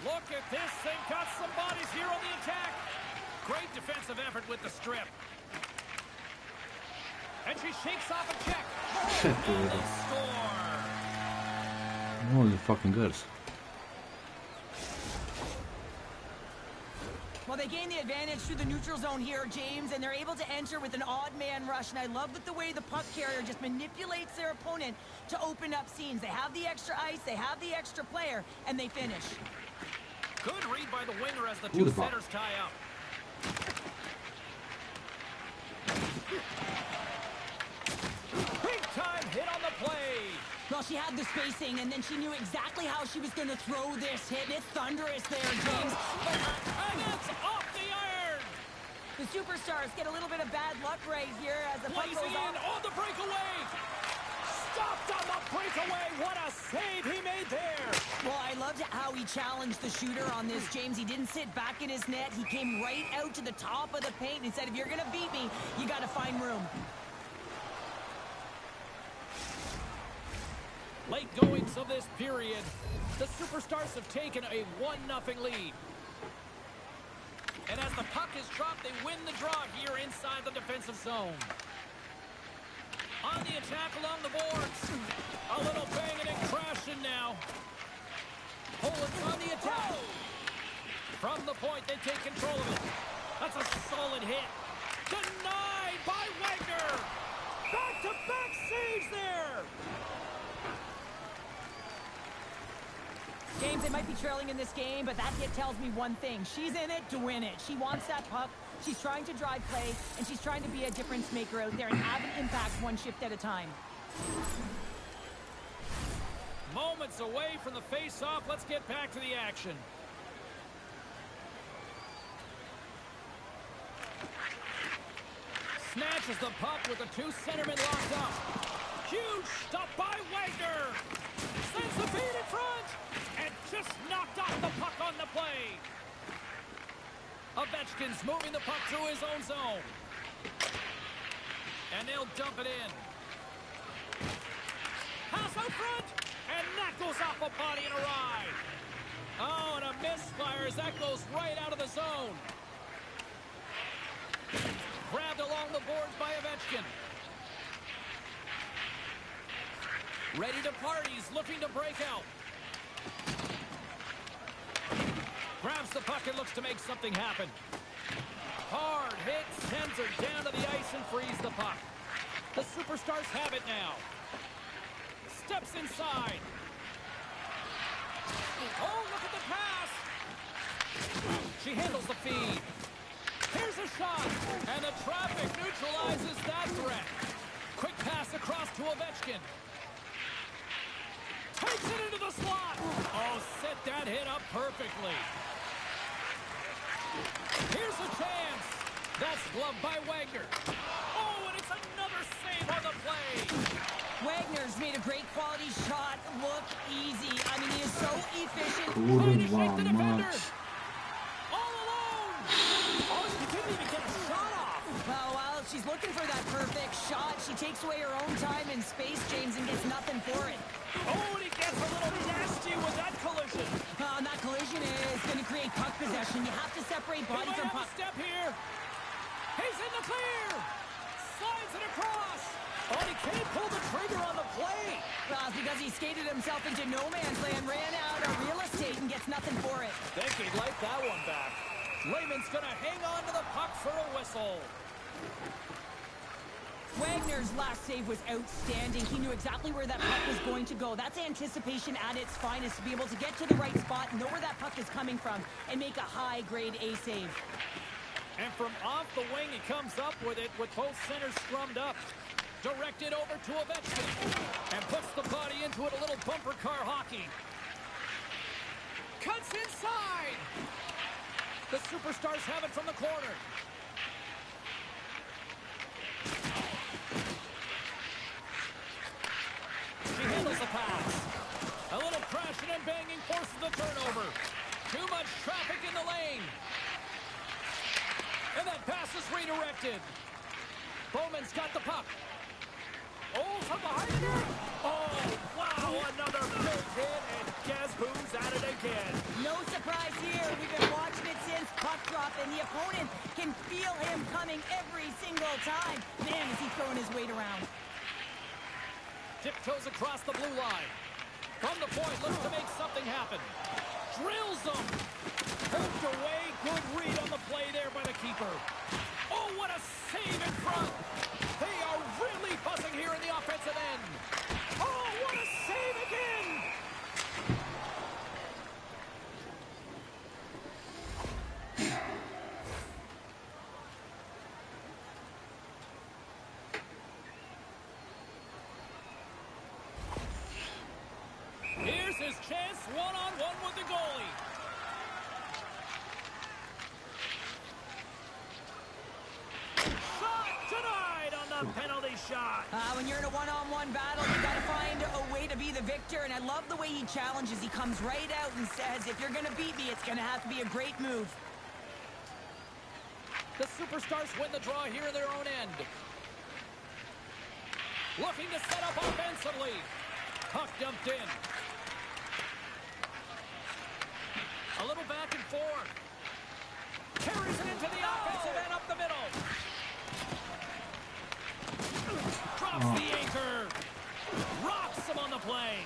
Look at this thing. Got some bodies here on the attack. Great defensive effort with the strip. And she shakes off a check. Shit, And dude. they score. Holy fucking good. Well, they gain the advantage through the neutral zone here, James, and they're able to enter with an odd man rush. And I love that the way the puck carrier just manipulates their opponent to open up scenes. They have the extra ice, they have the extra player, and they finish. Good read by the winger as the two centers tie up. Big time hit on the play. Well, she had the spacing, and then she knew exactly how she was going to throw this hit. It's thunderous there, James. And it's off the iron. The Superstars get a little bit of bad luck right here as the puck goes Blazing in off. on the breakaway. Stopped on the breakaway. What a save he made there. Well, I loved how he challenged the shooter on this, James. He didn't sit back in his net. He came right out to the top of the paint and said, if you're going to beat me, you got to find room. Late goings of this period, the Superstars have taken a 1-0 lead. And as the puck is dropped, they win the draw here inside the defensive zone. On the attack along the boards. A little banging and crashing now. Poland's on the attack. From the point, they take control of it. That's a solid hit. Denied by Wagner. Back-to-back saves there. James, they might be trailing in this game, but that hit tells me one thing. She's in it to win it. She wants that puck. She's trying to drive play, and she's trying to be a difference maker out there and have an impact one shift at a time. Moments away from the face-off. Let's get back to the action. Snatches the puck with the two centermen locked up. Huge stop by Wagner. Sends the feed in front. And just knocked off the puck on the play. Ovechkin's moving the puck through his own zone. And they'll dump it in. Pass out front. And that goes off a body and a ride. Oh, and a misfire as that goes right out of the zone. Grabbed along the boards by Ovechkin. Ready to party. He's looking to break out. Grabs the puck and looks to make something happen. Hard hit, sends her down to the ice and frees the puck. The Superstars have it now. Steps inside. Oh, look at the pass. She handles the feed. Here's a shot, and the traffic neutralizes that threat. Quick pass across to Ovechkin. Takes it into the slot. Oh, set that hit up perfectly. Here's a chance. That's gloved by Wagner. Oh, and it's another save on the play. Wagner's made a great quality shot look easy. I mean, he is so efficient. Trying to shake the defender. All alone. Oh, she didn't even get a shot off. Well, while she's looking for that perfect shot, she takes away her own time and space, James, and gets nothing for it. Oh, and he gets a little nasty with that collision. And that collision is going to create puck possession. You have to separate He body might from have puck. a step here. He's in the clear. Slides it across. Oh, he can't pull the trigger on the play. Well, it's because he skated himself into no man's land, ran out of real estate, and gets nothing for it. Think he'd like that one back. Lehman's going to hang on to the puck for a whistle. Wagner's last save was outstanding. He knew exactly where that puck was going to go. That's anticipation at its finest, to be able to get to the right spot, know where that puck is coming from, and make a high-grade A save. And from off the wing, he comes up with it with both centers scrummed up. Directed over to Ovechkin. And puts the body into it, a little bumper car hockey. Cuts inside. The Superstars have it from the corner. She handles the pass. A little crashing and banging forces the turnover. Too much traffic in the lane. And that pass is redirected. Bowman's got the puck. Oh, from behind the net. Oh, wow, another big hit. And Guess who's at it again? No surprise here. We've been watching it since puck drop, and the opponent can feel him coming every single time. Man, is he throwing his weight around. Tiptoes across the blue line. From the point, looks to make something happen. Drills them. Poked away. Good read on the play there by the keeper. Oh, what a save in front. They are really buzzing here in the offensive end. Oh, what a save again. Here's his chance, one-on-one with the goalie. Shot denied on the penalty shot. When you're in a one-on-one battle, you got to find a way to be the victor, and I love the way he challenges. He comes right out and says, if you're going to beat me, it's going to have to be a great move. The Superstars win the draw here in their own end. Looking to set up offensively. Puck dumped in. A little back and forth. Carries it into the offensive end up the middle. Drops the anchor. Rocks him on the play.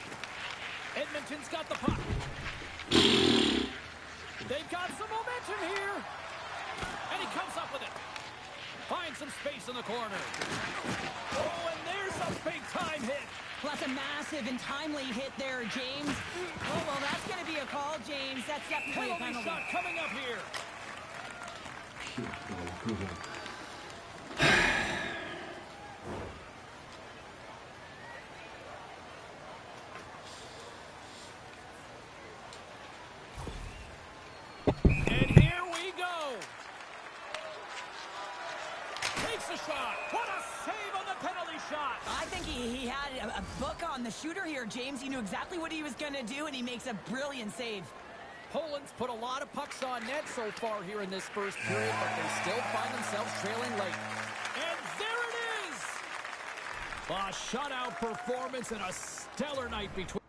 Edmonton's got the puck. They've got some momentum here. And he comes up with it. Finds some space in the corner. Oh, and there's a big-time hit. Well, that's a massive and timely hit there, James. Oh, well, that's going to be a call, James. That's definitely a Penalty penalty. shot coming up here. And here we go. Takes a shot. What a save on the penalty shot. I think he had a book on the shooter here, James. He knew exactly what he was going to do, and he makes a brilliant save. Poland's put a lot of pucks on net so far here in this first period, but they still find themselves trailing late. And there it is! A shutout performance and a stellar night between...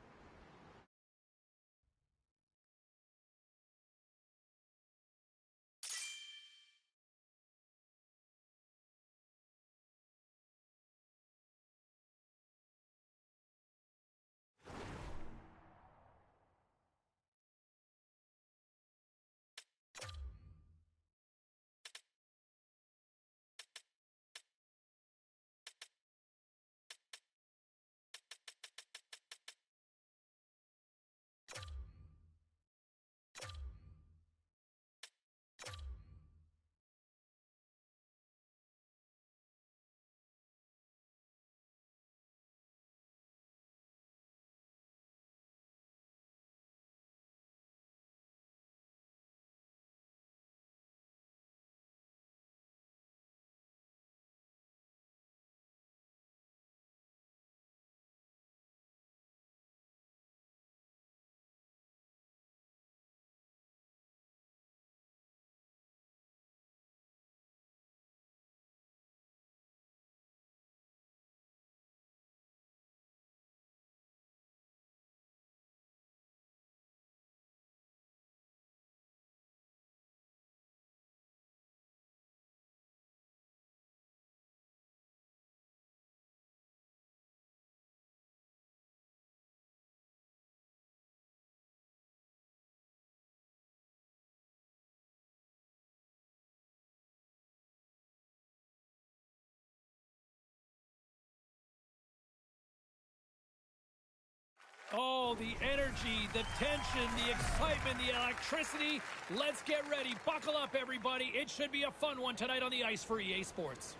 Oh, the energy, the tension, the excitement, the electricity. Let's get ready. Buckle up, everybody. It should be a fun one tonight on the ice for EA Sports.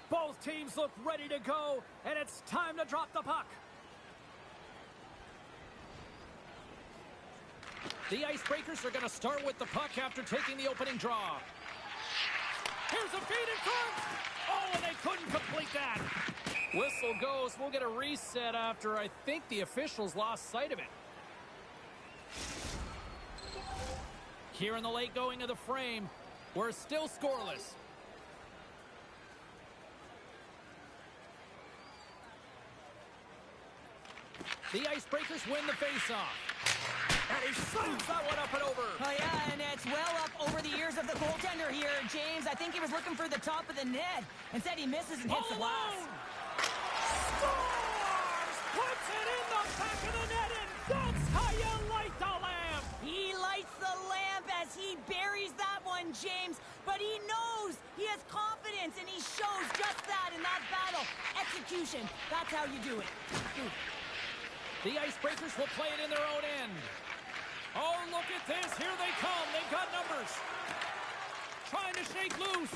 Both teams look ready to go, and it's time to drop the puck. The Icebreakers are going to start with the puck after taking the opening draw. Here's a feed in front. Oh, and they couldn't complete that. Whistle goes. We'll get a reset after I think the officials lost sight of it. Here in the late going of the frame, we're still scoreless. The Icebreakers win the faceoff. And he slams that one up and over. Oh, yeah, and it's well up over the ears of the goaltender here, James. I think he was looking for the top of the net. Instead, he misses and hits the glass. Scores! Puts it in the back of the net, and that's how you light the lamp. He lights the lamp as he buries that one, James. But he knows he has confidence, and he shows just that in that battle. Execution, that's how you do it. The Icebreakers will play it in their own end. Oh, look at this. Here they come. They've got numbers. Trying to shake loose.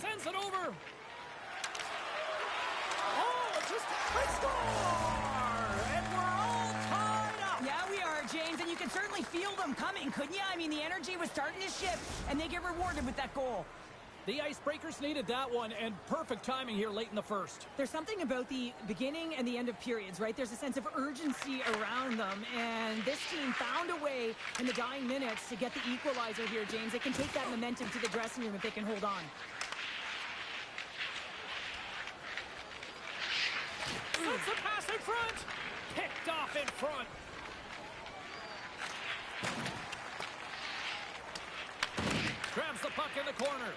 Sends it over. Oh, just a score! And we're all tied up. Yeah, we are, James, and you can certainly feel them coming, couldn't you? I mean, the energy was starting to shift, and they get rewarded with that goal. The Icebreakers needed that one, and perfect timing here late in the first. There's something about the beginning and the end of periods, right? There's a sense of urgency around them, and this team found a way in the dying minutes to get the equalizer here, James. They can take that momentum to the dressing room if they can hold on. That's a pass in front. Picked off in front. Grabs the puck in the corner.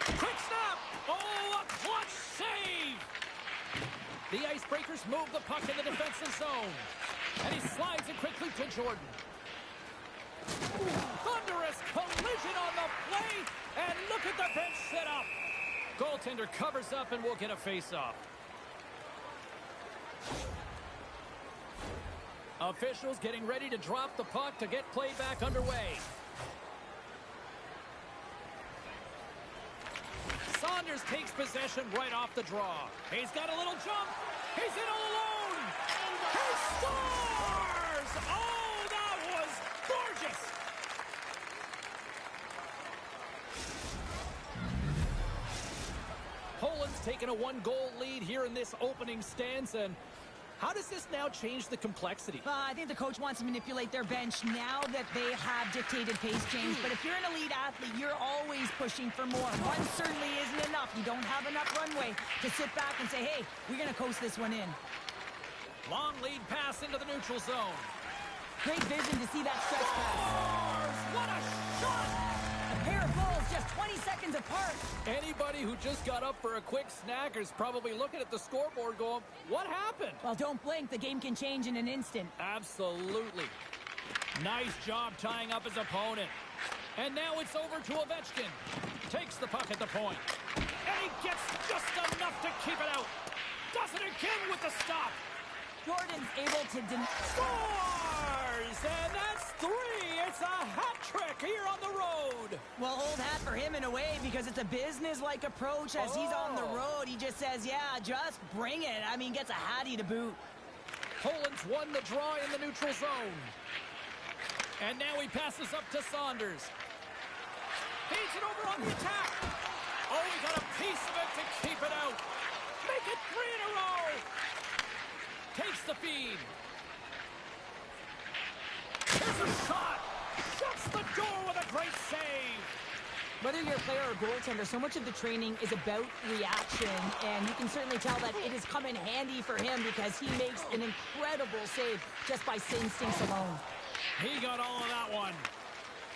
Quick snap! Oh, a clutch save! The Icebreakers move the puck in the defensive zone. And he slides it quickly to Jordan. Thunderous collision on the play. And look at the bench set up. Goaltender covers up and will get a face-off. Officials getting ready to drop the puck to get play back underway. Saunders takes possession right off the draw. He's got a little jump. He's in all alone. He scores! Oh, that was gorgeous. Poland's taken a one-goal lead here in this opening stance, and how does this now change the complexity? I think the coach wants to manipulate their bench now that they have dictated pace change. But if you're an elite athlete, you're always pushing for more. One certainly isn't enough. You don't have enough runway to sit back and say, hey, we're going to coast this one in. Long lead pass into the neutral zone. Great vision to see that stretch pass. What a shot! A pair of goals just 20 seconds apart. Anybody who just got up for a quick snack is probably looking at the scoreboard going, what happened? Well, don't blink. The game can change in an instant. Absolutely. Nice job tying up his opponent. And now it's over to Ovechkin. Takes the puck at the point. And he gets just enough to keep it out. Does it again with the stop. Jordan's able to Scores! And that's 3. It's a hat trick here on the road. Well, old hat for him in a way because it's a business-like approach as he's on the road. He just says, yeah, just bring it. I mean, gets a hattie to boot. Poland's won the draw in the neutral zone. And now he passes up to Saunders. Feeds it over on the attack. Oh, he got a piece of it to keep it out. Make it 3 in a row. Takes the feed. Here's a shot. Shuts the door with a great save. Whether you're a player or goaltender, so much of the training is about reaction, and you can certainly tell that it has come in handy for him because he makes an incredible save just by instincts alone. He got all of that one.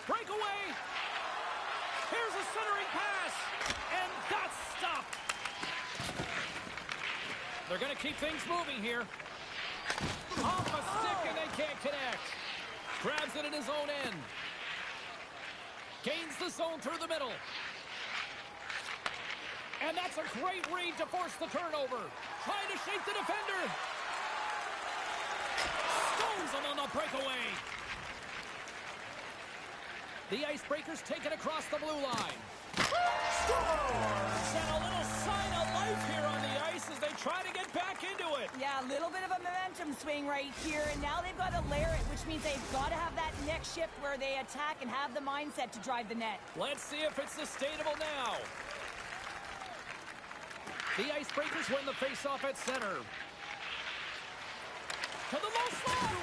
Breakaway. Here's a centering pass, and that's stopped. They're going to keep things moving here. Off a stick, and they can't connect. Grabs it in his own end. Gains the zone through the middle. And that's a great read to force the turnover. Trying to shake the defender. Stones him on the breakaway. The Icebreakers take it across the blue line. Scores! And a little sign of life here on the ice as they try to get back into it. Yeah, a little bit of a momentum swing right here, and now they've got to layer it, which means they've got to have that next shift where they attack and have the mindset to drive the net. Let's see if it's sustainable now. The Icebreakers win the faceoff at center. To the low slot.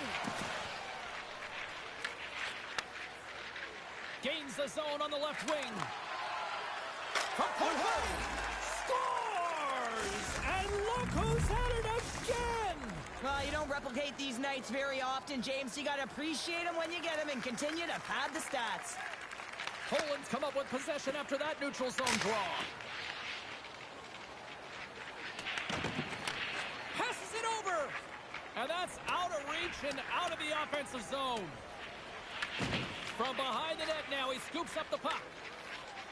Gains the zone on the left wing. From point blank. Scores! And look who's at it again! Well, you don't replicate these nights very often, James. You got to appreciate them when you get them and continue to pad the stats. Poland's come up with possession after that neutral zone draw. Passes it over. And that's out of reach and out of the offensive zone. From behind the net now, he scoops up the puck.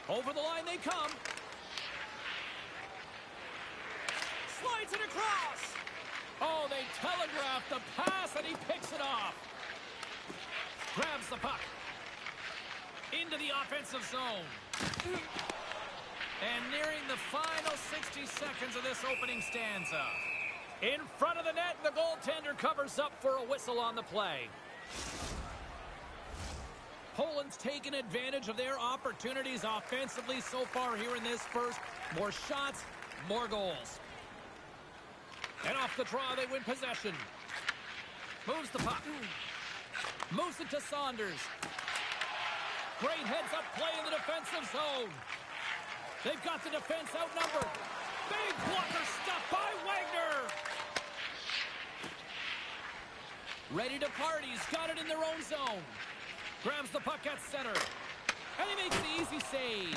Over the line they come. Slides it across. Oh, they telegraphed the pass, and he picks it off. Grabs the puck. Into the offensive zone. And nearing the final 60 seconds of this opening stanza. In front of the net, the goaltender covers up for a whistle on the play. Poland's taken advantage of their opportunities offensively so far here in this first. More shots, more goals. And off the draw, they win possession. Moves the puck. Moves it to Saunders. Great heads-up play in the defensive zone. They've got the defense outnumbered. Big blocker stuff by Wagner. Ready to party. He's got it in their own zone. Grabs the puck at center. And he makes the easy save.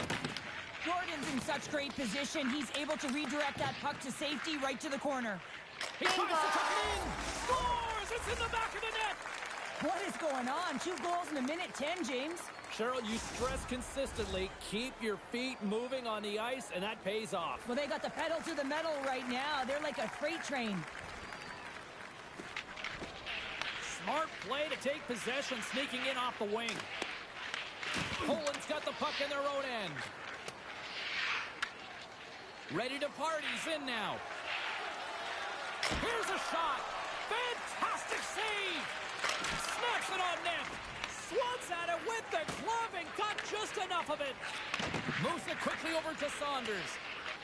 Gordon's in such great position. He's able to redirect that puck to safety right to the corner. He tries to tuck it in. Scores! It's in the back of the net. What is going on? 2 goals in a minute 10, James. Cheryl, you stress consistently, keep your feet moving on the ice, and that pays off. Well, they got the pedal to the metal right now. They're like a freight train. Smart play to take possession, sneaking in off the wing. Poland's got the puck in their own end. Ready to party. He's in now. Here's a shot. Fantastic save. Snaps it on net. Swats at it with the glove and got just enough of it. Moves it quickly over to Saunders.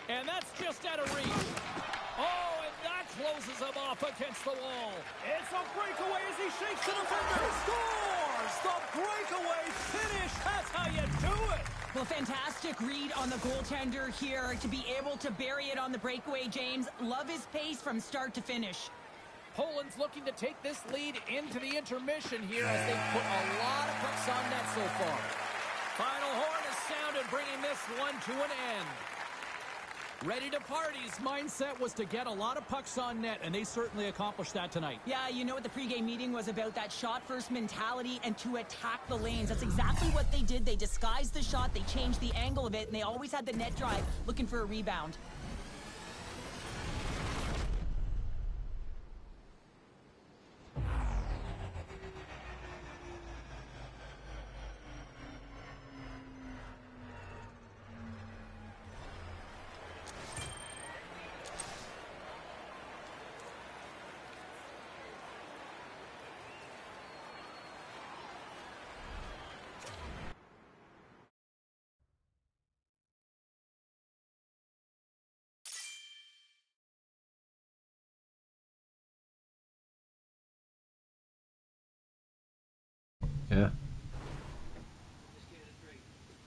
And that's just out of reach. Oh, and that closes him off against the wall. It's a breakaway as he shakes the defender. He scores! The breakaway finish. That's how you do it. Well, fantastic read on the goaltender here to be able to bury it on the breakaway, James. Love his pace from start to finish. Poland's looking to take this lead into the intermission here as they put a lot of pucks on net so far. Final horn is sounded, bringing this one to an end. Ready to party. His mindset was to get a lot of pucks on net, and they certainly accomplished that tonight. Yeah, you know what the pregame meeting was about, that shot-first mentality and to attack the lanes. That's exactly what they did. They disguised the shot, they changed the angle of it, and they always had the net drive looking for a rebound. Yeah.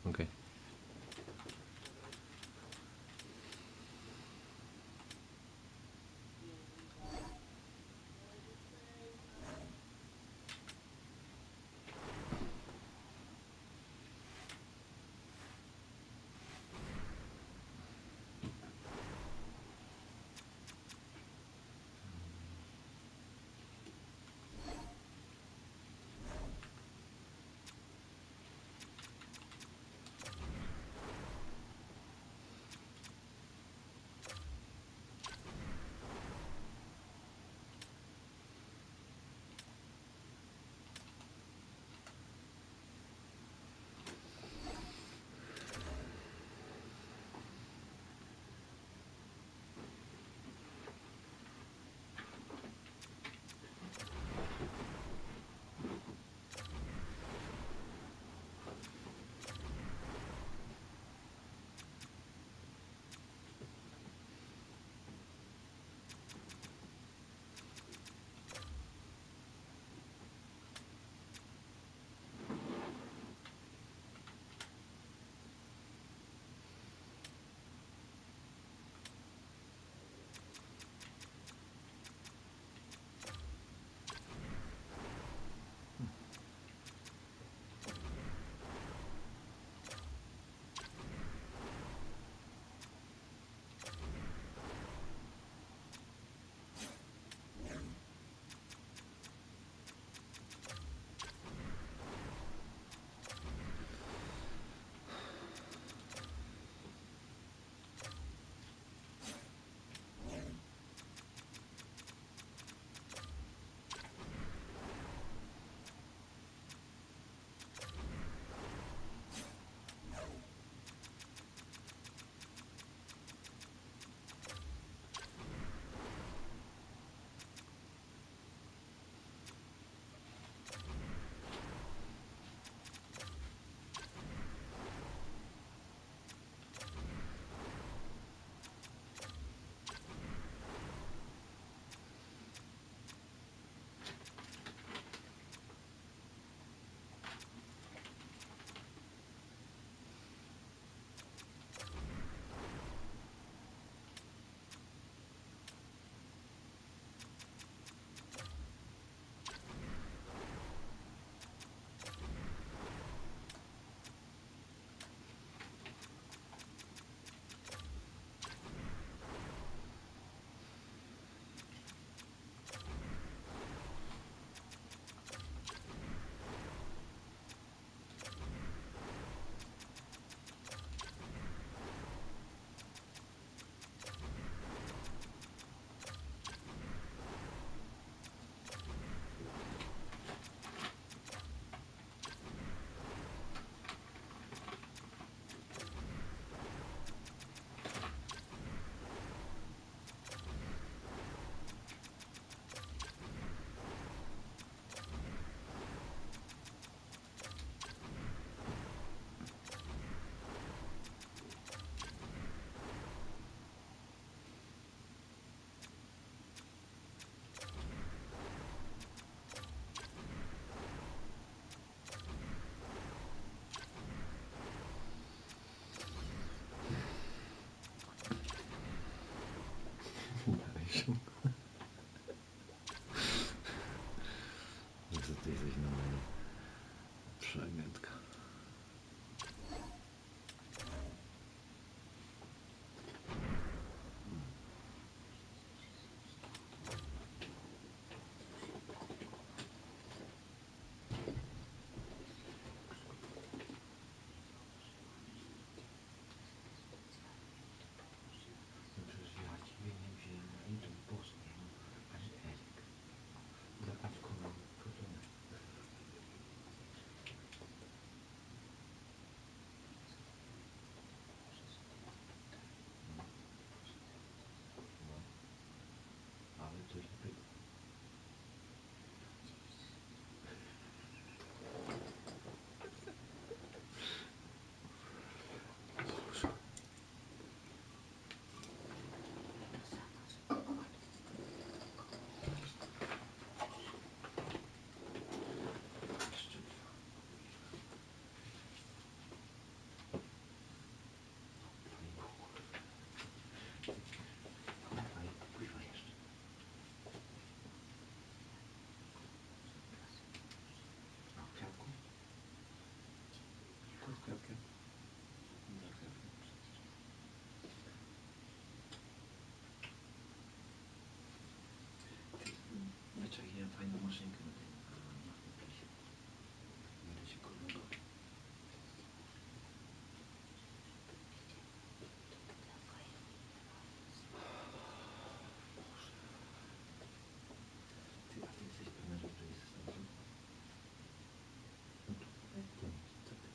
Okay. Agentka. Wiecie, jakie fajną maszynkę na tym marketplace. Będę się kurwa. Ty, a ty jesteś pewna, że to jest stąd? No to co ty?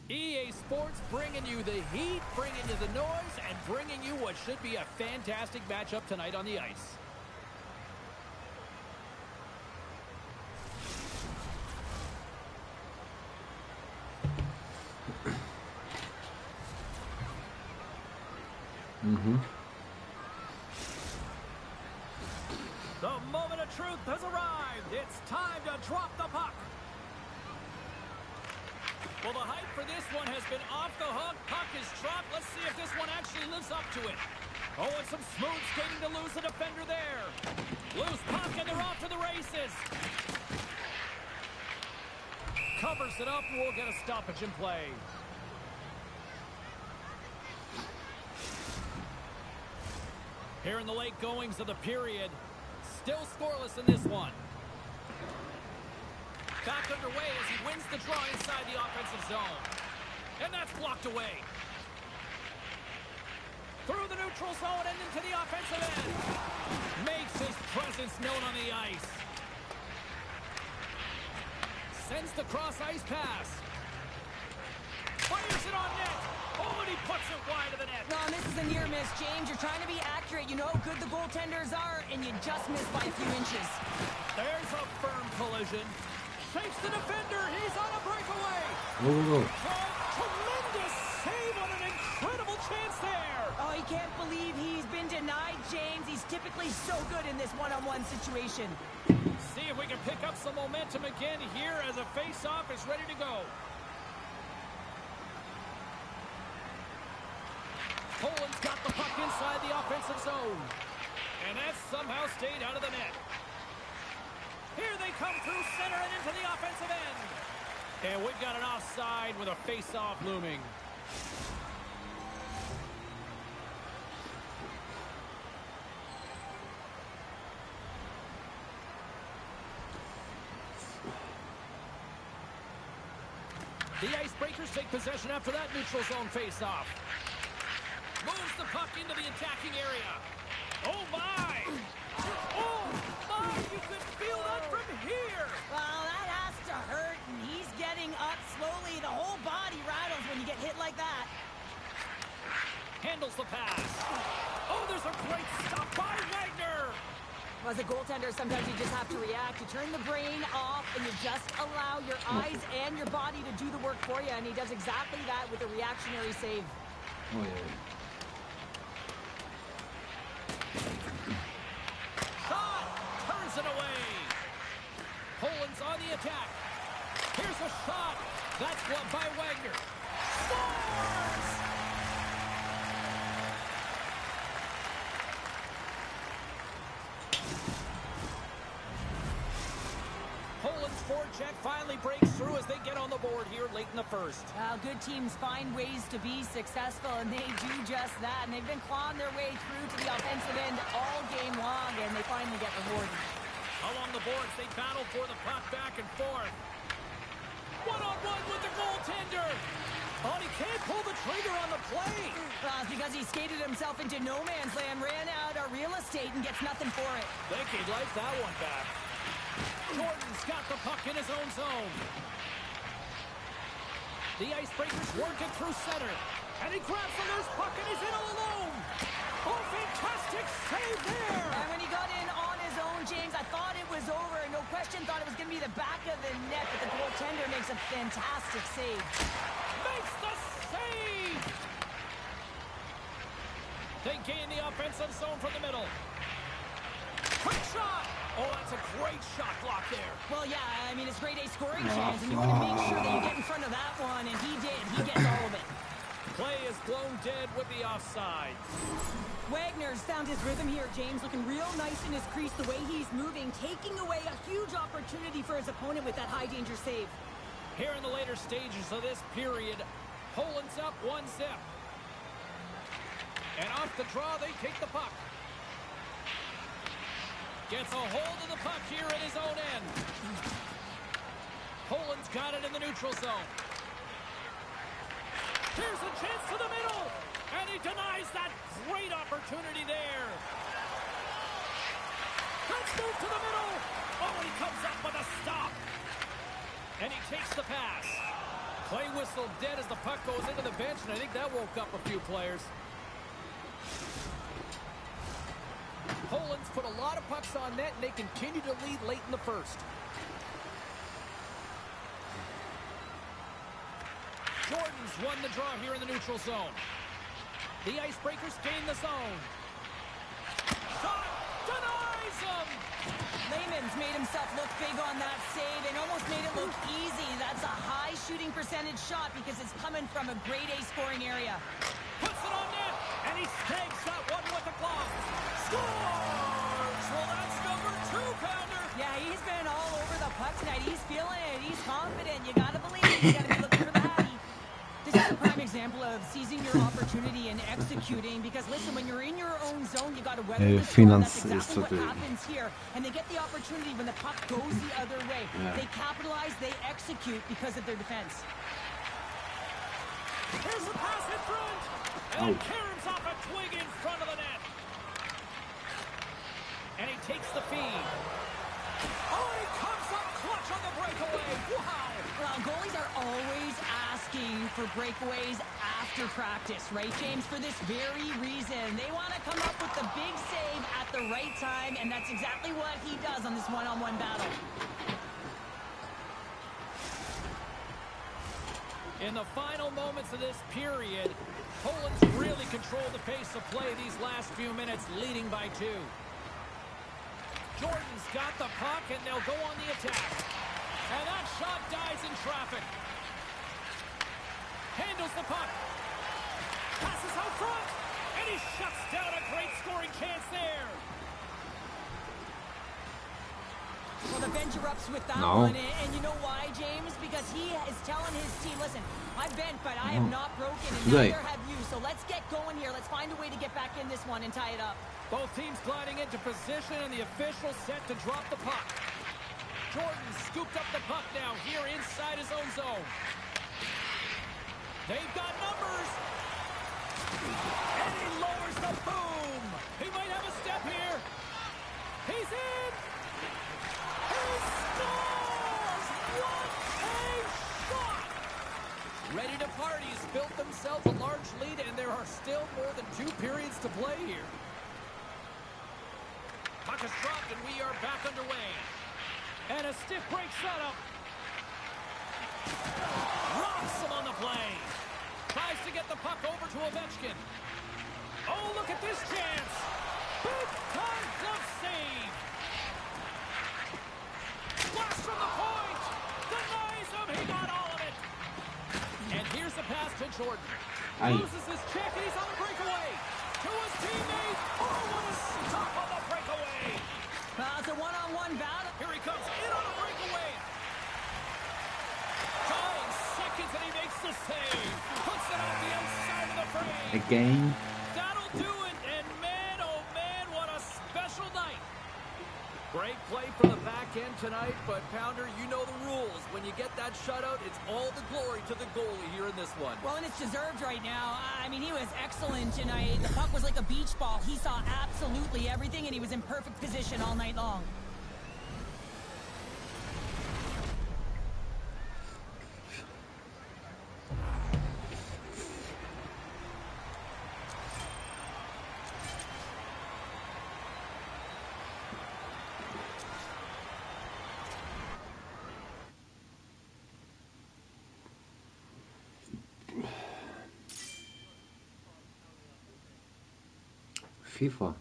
EA Sports bringing you the heat, bringing you the noise, and bringing you what should be a fantastic matchup tonight on the ice. The moment of truth has arrived. It's time to drop the puck. Well, the hype for this one has been off the hook. Puck is dropped. Let's see if this one actually lives up to it. Oh, and some smooth skating to lose the defender there. Loose puck, and they're off to the races. Covers it up, and we'll get a stoppage in play. Here in the late goings of the period, still scoreless in this one. Back underway as he wins the draw inside the offensive zone. And that's blocked away. Through the neutral zone and into the offensive end. Makes his presence known on the ice. Sends the cross-ice pass. Fires it on net. Oh, and he puts it wide of the net. No, this is a near miss, James. You're trying to be accurate. You know how good the goaltenders are, and you just missed by a few inches. There's a firm collision. Takes the defender. He's on a breakaway. Whoa. Tremendous save on an incredible chance there. Oh, he can't believe he's been denied, James. He's typically so good in this one-on-one situation. See if we can pick up some momentum again here as a face-off is ready to go. Poland's got the puck inside the offensive zone. And that somehow stayed out of the net. Here they come through center and into the offensive end. And we've got an offside with a face-off looming. The Icebreakers take possession after that neutral zone face-off. Moves the puck into the attacking area. Oh, my! Oh, my! You can feel that from here! Well, that has to hurt, and he's getting up slowly. The whole body rattles when you get hit like that. Handles the pass. Oh, there's a great stop by Wagner! As a goaltender, sometimes you just have to react. You turn the brain off and you just allow your eyes and your body to do the work for you, and he does exactly that with a reactionary save. Oh, yeah. Shot! Turns it away. Poland's on the attack. Here's a shot. That's blocked by Wagner. Scores! Poland's forecheck finally breaks through as they get on the board here late in the first. Good teams find ways to be successful, and they do just that. And they've been clawing their way through to the offensive end all game long, and they finally get rewarded. Along the boards, they battle for the puck back and forth. One-on-one with the goaltender. Oh, he can't pull the trigger on the play. Because he skated himself into no man's land, ran out of real estate, and gets nothing for it. Think he'd like that one back. Jordan's got the puck in his own zone. The Icebreakers work it through center. And he grabs the loose puck and he's in all alone. Oh, fantastic save there. And when he got in on his own, James, I thought it was over. No question, thought it was going to be the back of the net, but the goaltender makes a fantastic save. Makes the save. They gain the offensive zone from the middle. Quick shot. Oh, that's a great shot block there. Well, yeah, I mean, it's grade A scoring chance, and you want to make sure that you get in front of that one, and he did. He gets all of it. Play is blown dead with the offside. Wagner's found his rhythm here, James, looking real nice in his crease, the way he's moving, taking away a huge opportunity for his opponent with that high-danger save. Here in the later stages of this period, Poland's up 1-0. And off the draw, they take the puck. Gets a hold of the puck here at his own end. Poland's got it in the neutral zone. Here's a chance to the middle. And he denies that great opportunity there. Let's move to the middle. Oh, he comes up with a stop. And he takes the pass. Play whistle dead as the puck goes into the bench, and I think that woke up a few players. Poland's put a lot of pucks on net, and they continue to lead late in the first. Jordan's won the draw here in the neutral zone. The Icebreakers gain the zone. Shot! Denies him! Lehman's made himself look big on that save and almost made it look easy. That's a high shooting percentage shot because it's coming from a grade A scoring area. Puts it on net, and he snags that one with the glove. Scores! Well, that's number 2-pounder. Yeah, he's been all over the puck tonight. He's feeling it. He's confident. You got to believe it. You got to be looking for the Hattie. This is a prime example of seizing your opportunity and executing. Because listen, when you're in your own zone, you got to weather the storm. That's exactly what happens here. And they get the opportunity when the puck goes the other way. Yeah. They capitalize. They execute because of their defense. Here's the pass in front. And caroms off a twig in front of the net. And he takes the feed. Oh, he comes up clutch on the breakaway. Wow. Well, goalies are always asking for breakaways after practice, right, James? For this very reason. They want to come up with the big save at the right time, and that's exactly what he does on this one-on-one battle. In the final moments of this period, Poland's really controlled the pace of play these last few minutes, leading by 2. Jordan's got the puck, and they'll go on the attack. And that shot dies in traffic. Handles the puck. Passes out front. And he shuts down a great scoring chance there. Well, the bench erupts with that one. And you know why, James? Because he is telling his team, listen, I've bent, but I have not broken, and neither have you. So let's get going here. Let's find a way to get back in this one and tie it up. Both teams gliding into position, and the official set to drop the puck. Jordan scooped up the puck now here inside his own zone. They've got numbers. And he lowers the boom. He might have a step here. He's in. He scores. What a shot. Ready to party. He's built themselves a large lead, and there are still more than 2 periods to play here. Puck is dropped, and we are back underway. And a stiff break setup. Rocks him on the play. Tries to get the puck over to Ovechkin. Oh, look at this chance. Big time glove save. Blast from the point. Denies him. He got all of it. And here's the pass to Jordan. Loses his check, and he's on the breakaway. To his teammate. Oh, what a stop on the breakaway. Well, it's a one-on-one battle. Here he comes in on a breakaway. 9 seconds, and he makes the save. Puts it on the outside of the frame. Again. That'll do it. And man, oh man, what a special night. Great play from the back end tonight, but Pounder, you know the rules. When you get that shutout, it's all the glory to the goalie here in this one. Well, and it's deserved right now. I mean, he was excellent tonight. The puck was like a beach ball. He saw absolutely everything, and he was in perfect position all night long. FIFA.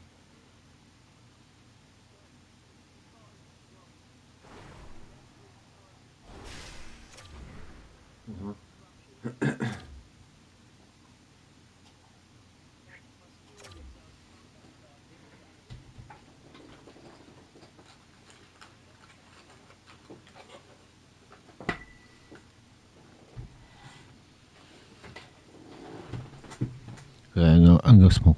Reiner Angriffsmuck.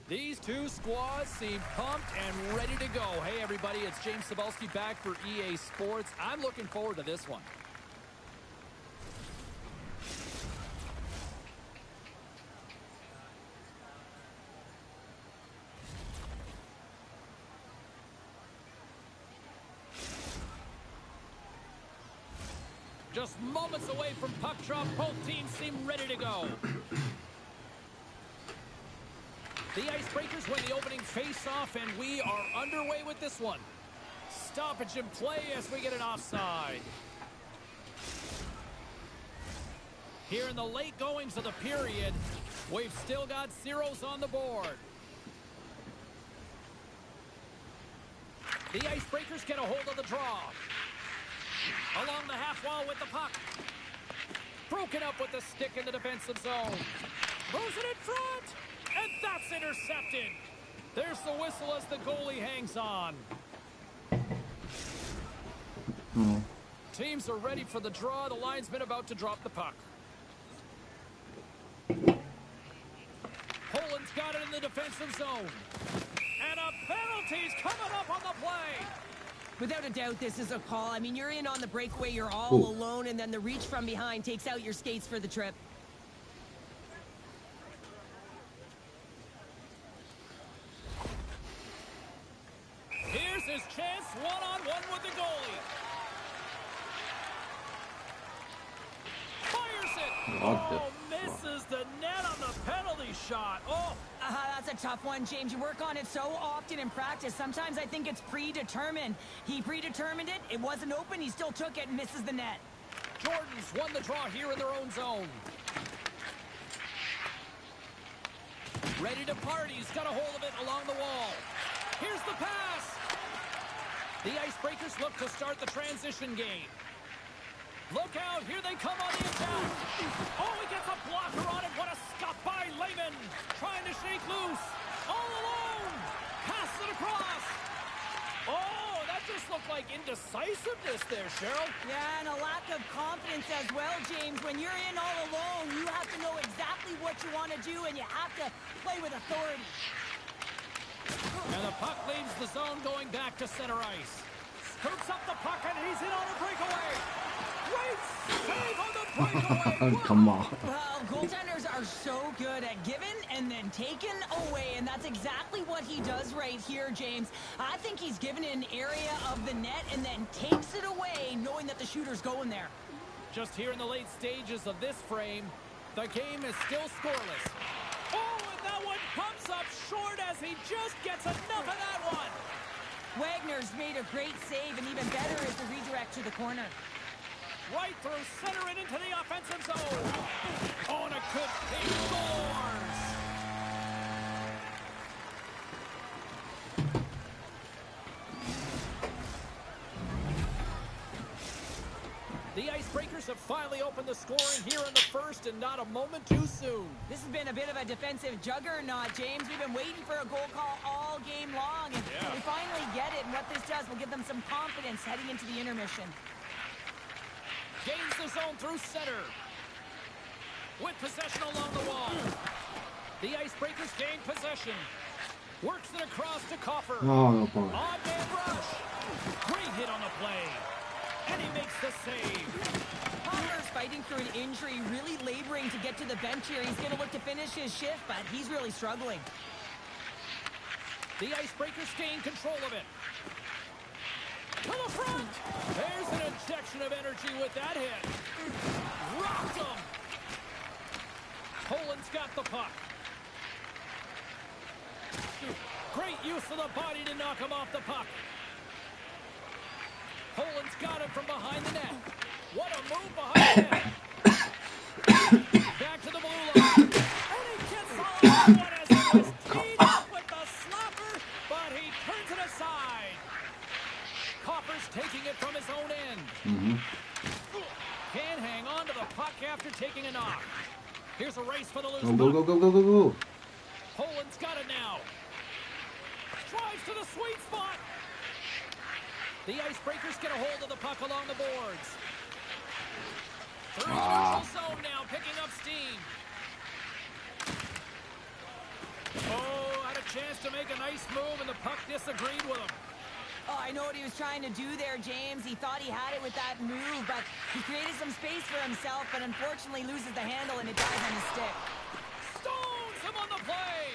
These two squads seem pumped and ready to go. Hey, everybody, it's James Cybulski back for EA Sports. I'm looking forward to this one. Just moments away from puck drop, both teams seem ready to go. The Icebreakers win the opening face-off, and we are underway with this one. Stoppage in play as we get an offside. Here in the late goings of the period, we've still got zeros on the board. The Icebreakers get a hold of the draw. Along the half wall with the puck. Broken up with the stick in the defensive zone. Throws it in front. And that's intercepted. There's the whistle as the goalie hangs on. Teams are ready for the draw. The linesman about to drop the puck. Poland's got it in the defensive zone. And a penalty's coming up on the play. Without a doubt, this is a call. I mean, you're in on the breakaway, you're all alone, and then the reach from behind takes out your skates for the trip. Here's his chance, one-on-one with the goalie. Fires it. Oh, misses the net on the penalty shot. Oh. That's a tough one, James. You work on it so often in practice. Sometimes I think it's predetermined. He predetermined it. It wasn't open. He still took it and misses the net. Jordan's won the draw here in their own zone. Ready to party. He's got a hold of it along the wall. Here's the pass. The Icebreakers look to start the transition game. Look out. Here they come on the attack. Oh, he gets a blocker on it. What a scuff by Lehman. Trying to shake loose. All alone. Pass it across. Oh, that just looked like indecisiveness there, Cheryl. Yeah, and a lack of confidence as well, James. When you're in all alone, you have to know exactly what you want to do, and you have to play with authority. And the puck leaves the zone going back to center ice. Scoops up the puck, and he's in on a breakaway. Great save on the breakaway. Come on. Well, goaltenders are so good at giving and then taking away, and that's exactly what he does right here, James. I think he's given an area of the net and then takes it away, knowing that the shooter's going there. Just here in the late stages of this frame, the game is still scoreless. Oh, and that one comes up short as he just gets enough of that one. Wagner's made a great save, and even better is the redirect to the corner. Right through center and into the offensive zone. Oh, and a good pick scores. The Icebreakers have finally opened the scoring here in the first, and not a moment too soon. This has been a bit of a defensive juggernaut, James. We've been waiting for a goal call all game long, and we finally get it. And what this does will give them some confidence heading into the intermission. Gains the zone through center. With possession along the wall. The Icebreakers gain possession. Works it across to Coffer. Oh, boy. Odd man rush. Great hit on the play. And he makes the save. Coffer's fighting through an injury, really laboring to get to the bench here. He's going to look to finish his shift, but he's really struggling. The Icebreakers gain control of it. To the front. There's an injection of energy with that hit. Rocked him. Poland's got the puck. Great use of the body to knock him off the puck. Poland's got it from behind the net. What a move behind the net. Back to the blue line. And he gets all out one as he was teed up with the slapper, but he turns it aside. Coffer's taking it from his own end. Can't hang on to the puck after taking a knock. Here's a race for the loose puck. Go. Poland's got it now. Drives to the sweet spot. The Icebreakers get a hold of the puck along the boards. Through the neutral zone now, picking up steam. Oh, had a chance to make a nice move, and the puck disagreed with him. Oh, I know what he was trying to do there, James. He thought he had it with that move, but he created some space for himself, but unfortunately loses the handle, and it dies on his stick. Stones him on the play.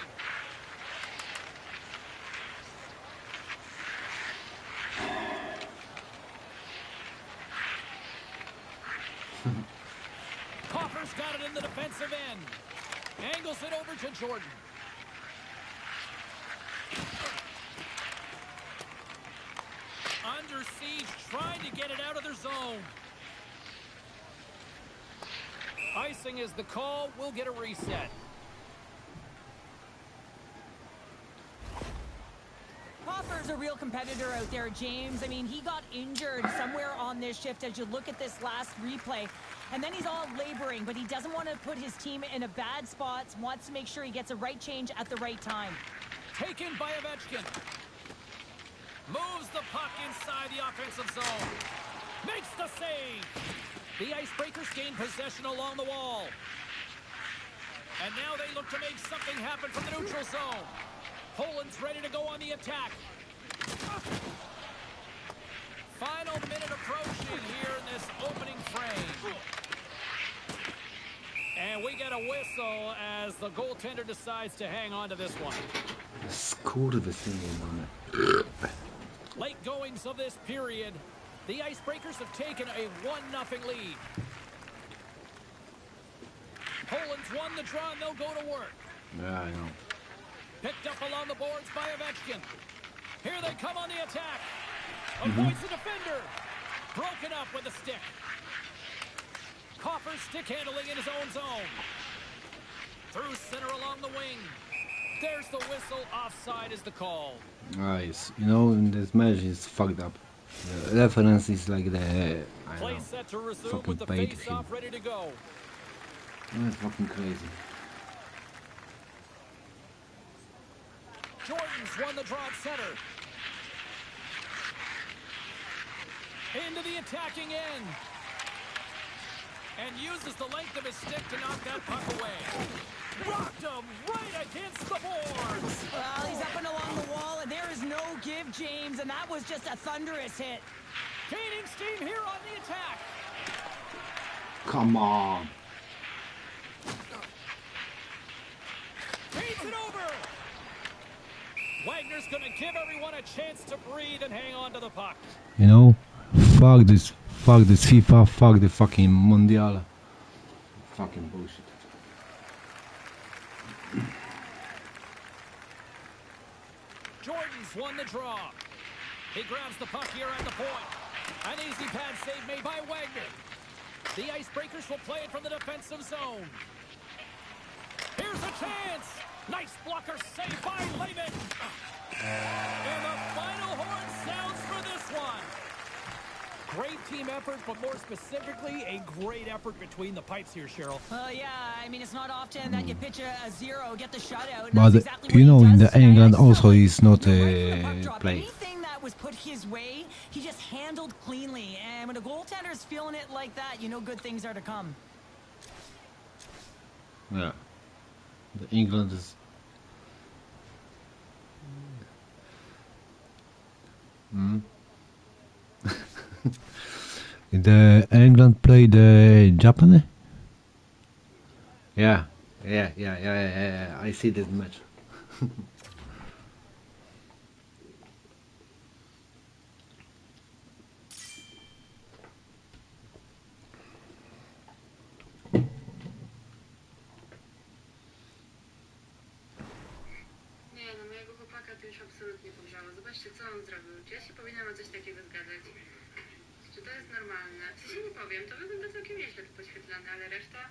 Coffer's got it in the defensive end. Angles it over to Jordan. Under siege, trying to get it out of their zone. Icing is the call. We'll get a reset. Coffer's a real competitor out there, James. I mean, he got injured somewhere on this shift as you look at this last replay. And then he's all laboring, but he doesn't want to put his team in a bad spot, wants to make sure he gets a right change at the right time. Taken by Ovechkin. Moves the puck inside the offensive zone. Makes the save. The Icebreakers gain possession along the wall. And now they look to make something happen from the neutral zone. Poland's ready to go on the attack. Final minute approaching here in this opening frame. And we get a whistle as the goaltender decides to hang on to this one. Scored the thing on it. Late goings of this period. The Icebreakers have taken a 1-0 lead. Poland's won the draw and they'll go to work. Yeah, I know. Picked up along the boards by Ovechkin. Here they come on the attack. Avoids the defender. Broken up with a stick. Coffer stick handling in his own zone. Through center along the wing. There's the whistle. Offside is the call. Nice. You know, in this match is fucked up. The reference is like the Play set to resume fucking with the bait face-off ready to go. That's fucking crazy. Jordan's won the draw at center. Into the attacking end. And uses the length of his stick to knock that puck away. Rocked him right against the boards. Well, he's up and along the wall, and there is no give, James, and that was just a thunderous hit. Gaining steam here on the attack. Come on. Beats it over. Wagner's going to give everyone a chance to breathe and hang on to the puck. You know, fuck this FIFA, fuck the fucking Mondial. Fucking bullshit. Jordan's won the draw. He grabs the puck here at the point. An easy pad save made by Wagner. The Icebreakers will play it from the defensive zone. Here's a chance. Nice blocker save by Lehman. And the final horn sounds for this one. Great team effort, but more specifically, a great effort between the pipes here, Cheryl. Yeah, I mean, it's not often that you pitch a zero, get the shutout. But Exactly you know, in the tonight. England also So, is not right from the puck drop, play. anything that was put his way, he just handled cleanly. And when a goaltender's feeling it like that, you know good things are to come. Yeah, the England is. The England play the Japan? Yeah. I see this match. Nie, no mojego chłopaka to już absolutnie pogrzało. Zobaczcie, co on zrobił. Czy ja się powinnam o coś takiego zgadzać? Czy to jest normalne? W sensie nie powiem, to wygląda całkiem nieźle to podświetlane, ale reszta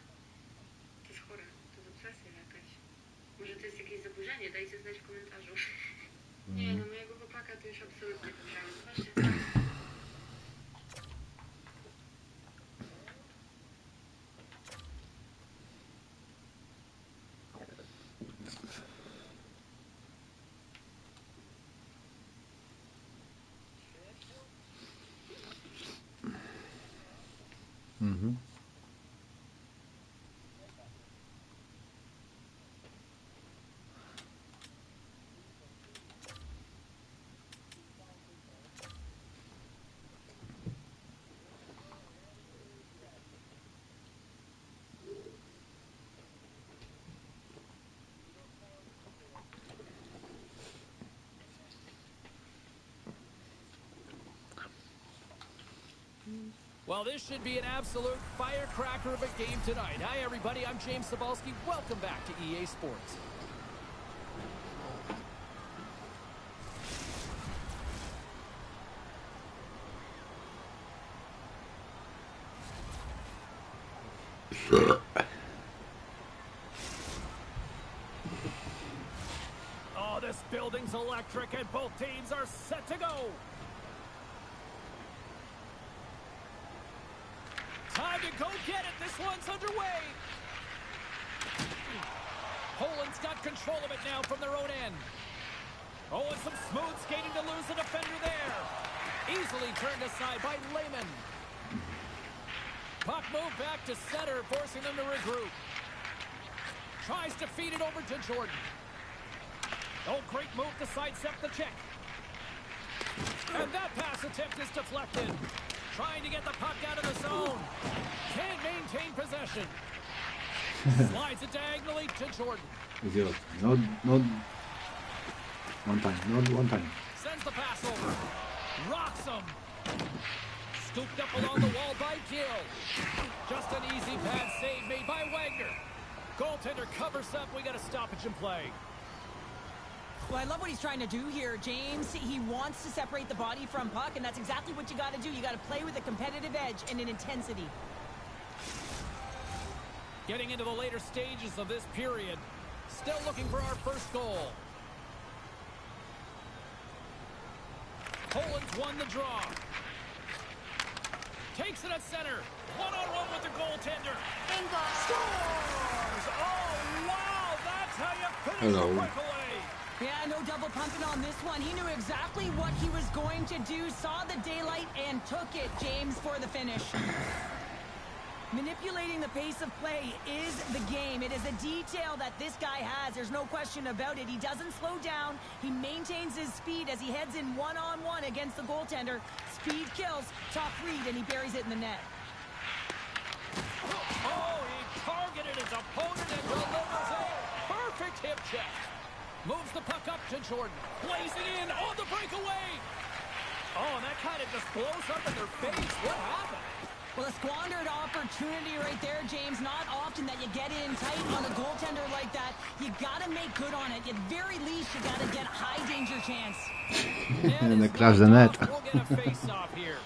to jest chore. To jest obsesja jakaś. Może to jest jakieś zaburzenie? Dajcie znać w komentarzu. Nie, no mojego chłopaka to już absolutnie pogrzało. Zobaczcie, co... Well, this should be an absolute firecracker of a game tonight. Hi, everybody. I'm James Cebulski. Welcome back to EA Sports. Oh, this building's electric, and both teams are set to go. Time to go get it. This one's underway. Poland's got control of it now from their own end. Oh, and some smooth skating to lose the defender there. Easily turned aside by Lehman. Puck moved back to center, forcing them to regroup. Tries to feed it over to Jordan. Oh, great move to sidestep the check. And that pass attempt is deflected. Trying to get the puck out of the zone. Can't maintain possession. Slides it diagonally to Jordan. Zero. Not one time. Not one time. Sends the pass over. Rocks him. Scooped up along the wall by Gill. Just an easy pad save made by Wagner. Goaltender covers up. We got a stoppage in play. Well, I love what he's trying to do here, James. He wants to separate the body from puck, and that's exactly what you got to do. You got to play with a competitive edge and an intensity. Getting into the later stages of this period. Still looking for our first goal. Poland's won the draw. Takes it at center. One-on-one with the goaltender. Scores! Oh, wow! That's how you finish the breakaway. Yeah, no double pumping on this one. He knew exactly what he was going to do, saw the daylight, and took it, James, for the finish. Manipulating the pace of play is the game. It is a detail that this guy has. There's no question about it. He doesn't slow down. He maintains his speed as he heads in one-on-one against the goaltender. Speed kills. Top read, and he buries it in the net. Oh, he targeted his opponent and delivers a perfect hip check. Moves the puck up to Jordan. Plays it in on the breakaway. Oh, and that kind of just blows up in their face. What happened? Well, a squandered opportunity right there, James. Not often that you get in tight on a goaltender like that. You got to make good on it. At very least, you got to get a high danger chance. And they crash the net. We'll get a face-off here.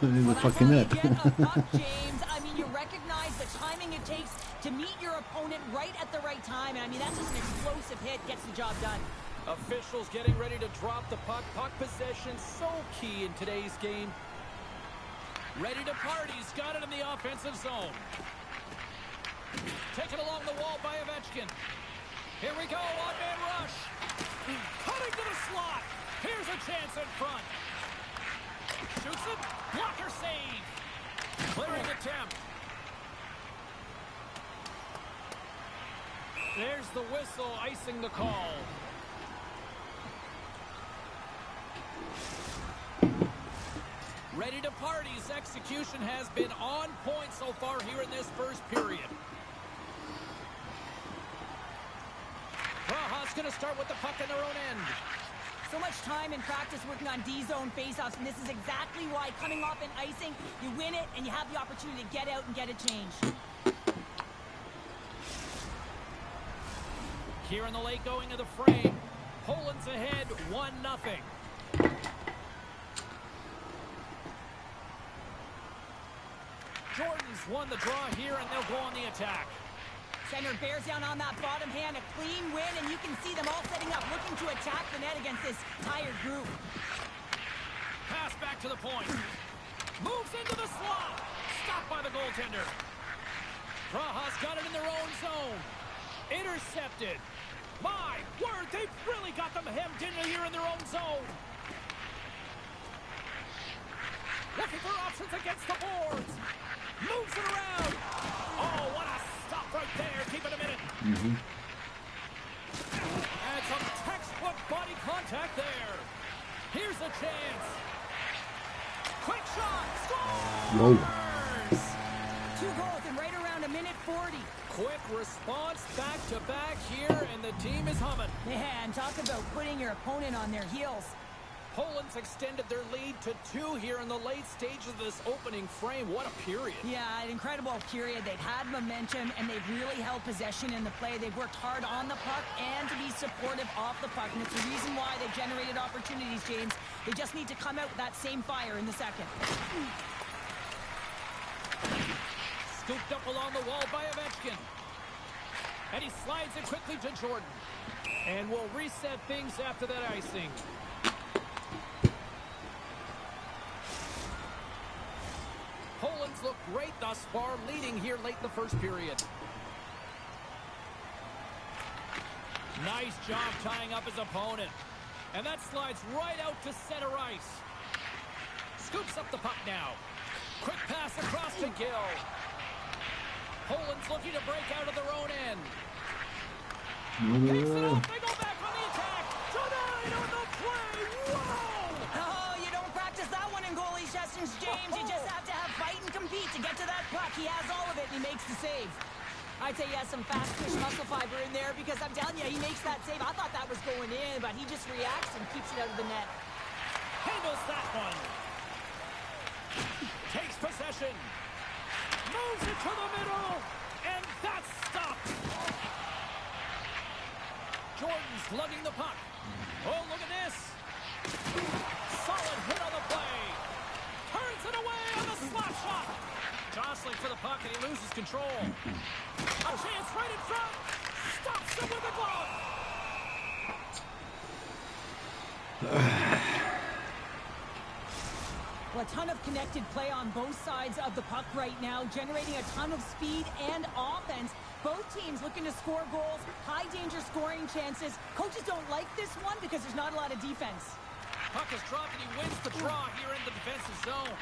In the Well, fucking net. that's how you get a puck, James. I mean, you recognize the timing it takes to meet your opponent right at the right time. And I mean, that's just an explosive hit. Gets the job done. Officials getting ready to drop the puck. Puck possession so key in today's game. Ready to party. He's got it in the offensive zone. Taken along the wall by Ovechkin. Here we go. One-man rush. Cutting to the slot. Here's a chance in front. Shoots it. Blocker save. Clearing attempt. There's the whistle, icing the call. Ready to party. His execution has been on point so far here in this first period. Praha's going to start with the puck in their own end. So much time in practice working on D-zone faceoffs, and this is exactly why coming off an icing, you win it, and you have the opportunity to get out and get it changed. Here in the late going of the frame. Poland's ahead, 1-0. Jordan's won the draw here, and they'll go on the attack. Center bears down on that bottom hand, a clean win, and you can see them all setting up, looking to attack the net against this tired group. Pass back to the point. Moves into the slot. Stopped by the goaltender. Praha's got it in their own zone. Intercepted. My word, they've really got them hemmed in here in their own zone. Looking for options against the boards. Moves it around. Oh, what a stop right there. Keep it a minute. And some textbook body contact there. Here's a chance. Quick shot. Scores! 2 goals in right around a minute 40. Quick response back-to-back here, and the team is humming. Yeah, and talk about putting your opponent on their heels. Poland's extended their lead to 2 here in the late stages of this opening frame. What a period. Yeah, an incredible period. They've had momentum, and they've really held possession in the play. They've worked hard on the puck and to be supportive off the puck, and it's the reason why they've generated opportunities, James. They just need to come out with that same fire in the second. Scooped up along the wall by Ovechkin. And he slides it quickly to Jordan. And will reset things after that icing. Poland's looked great thus far, leading here late in the first period. Nice job tying up his opponent. And that slides right out to center ice. Scoops up the puck now. Quick pass across to Gill. Poland's looking to break out of their own end. Takes it off. They go back on the attack. Tonight on the play. Whoa! Oh, you don't practice that one in goalie sessions, James. You just have to have fight and compete to get to that puck. He has all of it, and he makes the save. I'd say he has some fast twitch muscle fiber in there because I'm telling you, he makes that save. I thought that was going in, but he just reacts and keeps it out of the net. Handles that one. Takes possession. Moves it to the middle. And that's stopped. Jordan's lugging the puck. Oh, look at this. Solid hit on the play. Turns it away on the slap shot. Jostling for the puck, and he loses control. A chance right in front. Stops him with a glove. Well, a ton of connected play on both sides of the puck right now, generating a ton of speed and offense. Both teams looking to score goals, high danger scoring chances. Coaches don't like this one because there's not a lot of defense. Puck is dropped and he wins the draw here in the defensive zone.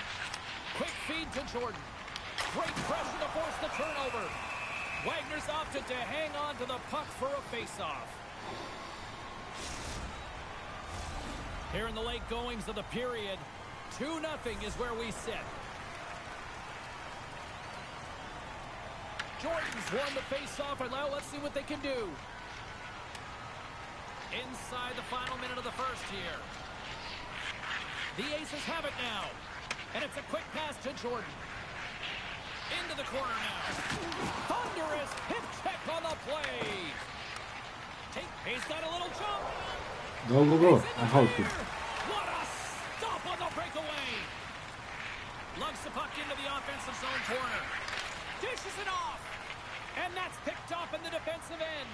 Quick feed to Jordan. Great pressure to force the turnover. Wagner's opted to hang on to the puck for a face-off. Here in the late goings of the period, 2-0 is where we sit. Jordan's won the face-off, and now let's see what they can do. Inside the final minute of the first here. The Aces have it now. And it's a quick pass to Jordan. Into the corner now. Thunderous hip check on the play. He's got a little jump. Go. I hope it. What a stop on the breakaway. Lugs the puck into the offensive zone corner. Dishes it off. And that's picked up in the defensive end.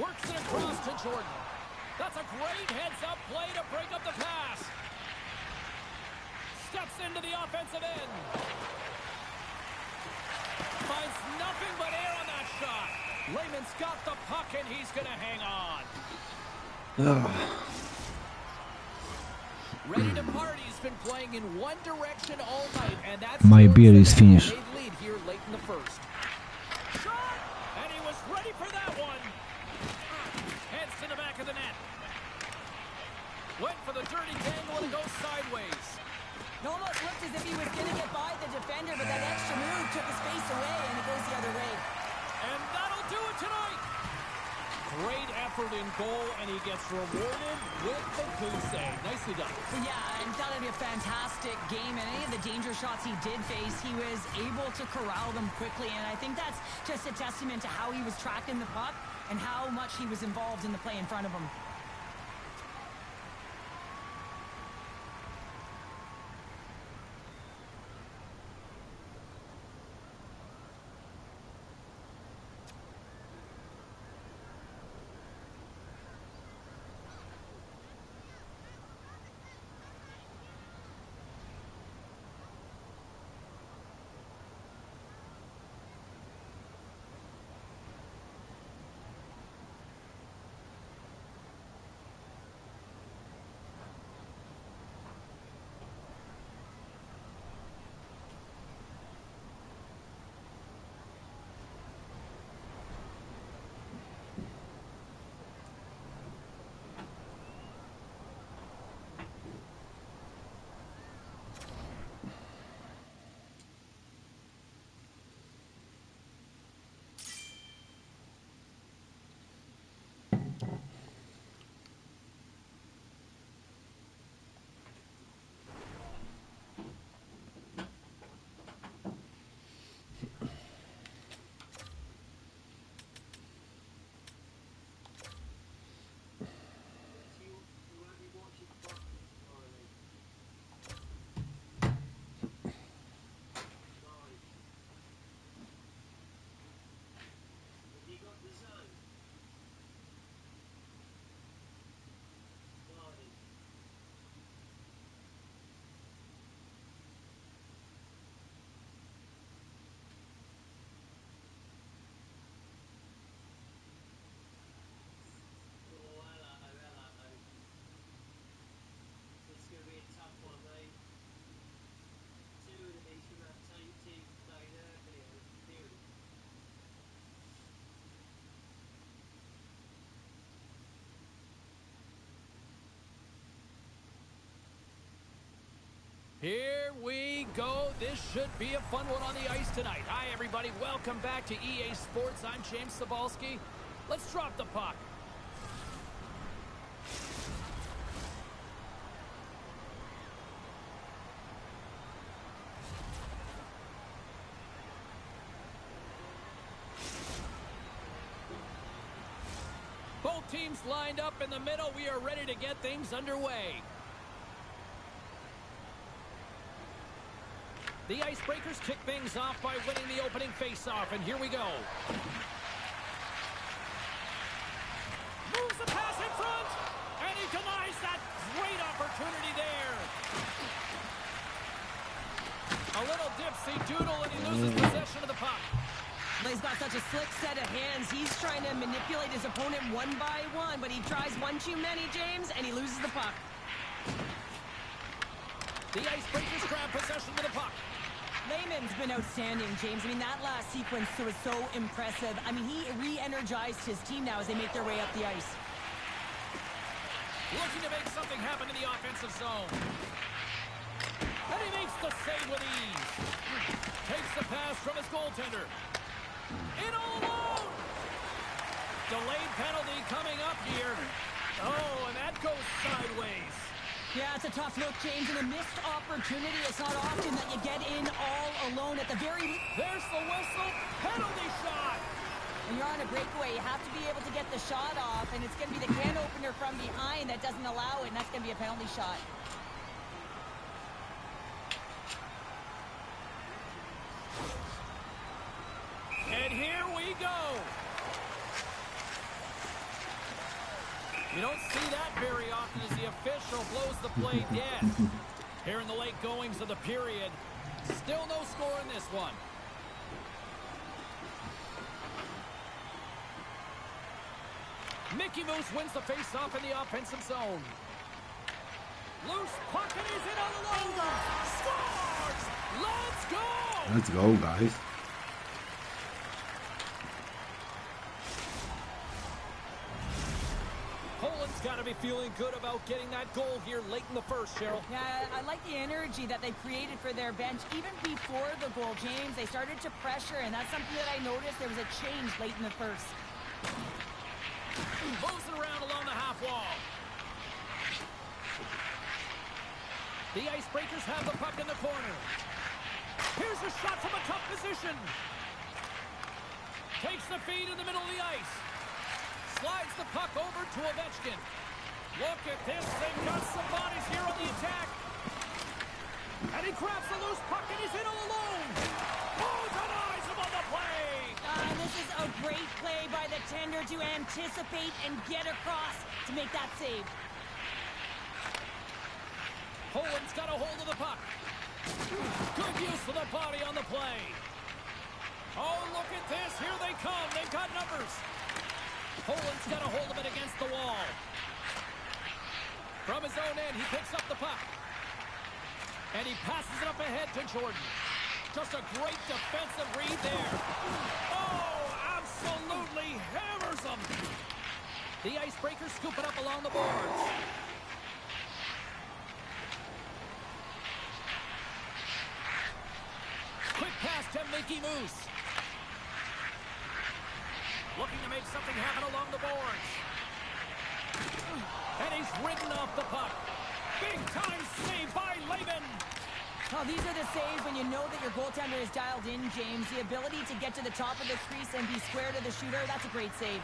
Works it across to Jordan. That's a great heads-up play to break up the pass. Steps into the offensive end. Finds nothing but air on that shot. Lehman's got the puck, and he's going to hang on. Ready to party. He's been playing in one direction all night, and that's My beer is finished. lead here late in the first. Shot! And he was ready for that one. Heads to the back of the net. Went for the dirty dangle and it goes sideways. It almost looked as if he was going to get by the defender, but that extra move took his face away, and it goes the other way. And that'll do it tonight. Great effort in goal, and he gets rewarded with the goose egg. Nicely done. Yeah, I thought it'd be a fantastic game, and any of the danger shots he did face, he was able to corral them quickly, and I think that's just a testament to how he was tracking the puck and how much he was involved in the play in front of him. Here we go. This should be a fun one on the ice tonight. Hi, everybody. Welcome back to EA Sports. I'm James Cebulski. Let's drop the puck. Both teams lined up in the middle. We are ready to get things underway. The Icebreakers kick things off by winning the opening face-off, and here we go. Moves the pass in front, and he denies that great opportunity there. A little dipsy doodle, and he loses possession of the puck. He's got such a slick set of hands. He's trying to manipulate his opponent one by one, but he tries one too many, James, and he loses the puck. The Icebreakers grab possession of the puck. Lehman's been outstanding, James. I mean, that last sequence was so impressive. I mean, he re-energized his team now as they make their way up the ice. Looking to make something happen in the offensive zone. And he makes the save with ease. Takes the pass from his goaltender. In all alone! Delayed penalty coming up here. Oh, and that goes sideways. Yeah, it's a tough look, James, and a missed opportunity. It's not often that you get in all alone at the very... There's the whistle. Penalty shot. When you're on a breakaway, you have to be able to get the shot off, and it's going to be the can opener from behind that doesn't allow it, and that's going to be a penalty shot. And here we go. You don't see that very often as the official blows the play dead. Here in the late goings of the period, still no score in this one. Mickey Moose wins the face-off in the offensive zone. Loose puck and he's in on the low. Scores! Let's go! Let's go, guys. Poland's got to be feeling good about getting that goal here late in the first, Cheryl. Yeah, I like the energy that they created for their bench. Even before the goal, James, they started to pressure, and that's something that I noticed. There was a change late in the first. Moves it around along the half wall. The Icebreakers have the puck in the corner. Here's a shot from a tough position. Takes the feed in the middle of the ice. Slides the puck over to Ovechkin. Look at this. They've got some bodies here on the attack. And he grabs the loose puck and he's in all alone. Oh, denies him on the play. And this is a great play by the tender to anticipate and get across to make that save. Poland's got a hold of the puck. Good use of the body on the play. Oh, look at this. Here they come. They've got numbers. Poland's got a hold of it against the wall. From his own end, he picks up the puck. And he passes it up ahead to Jordan. Just a great defensive read there. Oh, absolutely hammers them. The Icebreakers scoop it up along the boards. Quick pass to Mickey Moose. Looking to make something happen along the boards. And he's ridden off the puck. Big time save by Lehman. Oh, these are the saves when you know that your goaltender is dialed in, James. The ability to get to the top of the crease and be square to the shooter, that's a great save.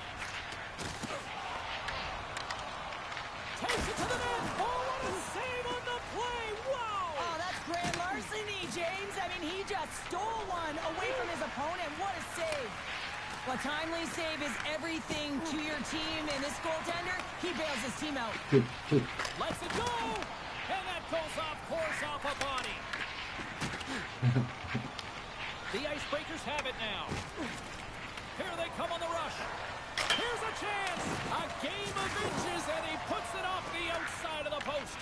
Takes it to the net. Oh, what a save on the play. Wow. Oh, that's grand larceny, James. I mean, he just stole one away from his opponent. What a save. Well, timely save is everything to your team, and this goaltender, he bails his team out. Lets it go. And that goes off course off a body. The Icebreakers have it now. Here they come on the rush. Here's a chance. A game of inches, and he puts it off the outside of the post.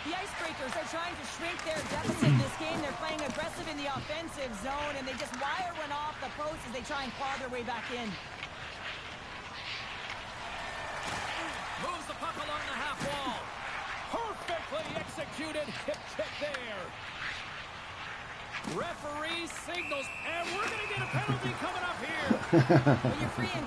The Icebreakers are trying to shrink their deficit in this game. They're playing aggressive in the offensive zone, and they just wire one off the post as they try and claw their way back in. Moves the puck along the half wall. Perfectly executed hip kick there. Referee signals, and we're going to get a penalty coming up here. Well, you're free and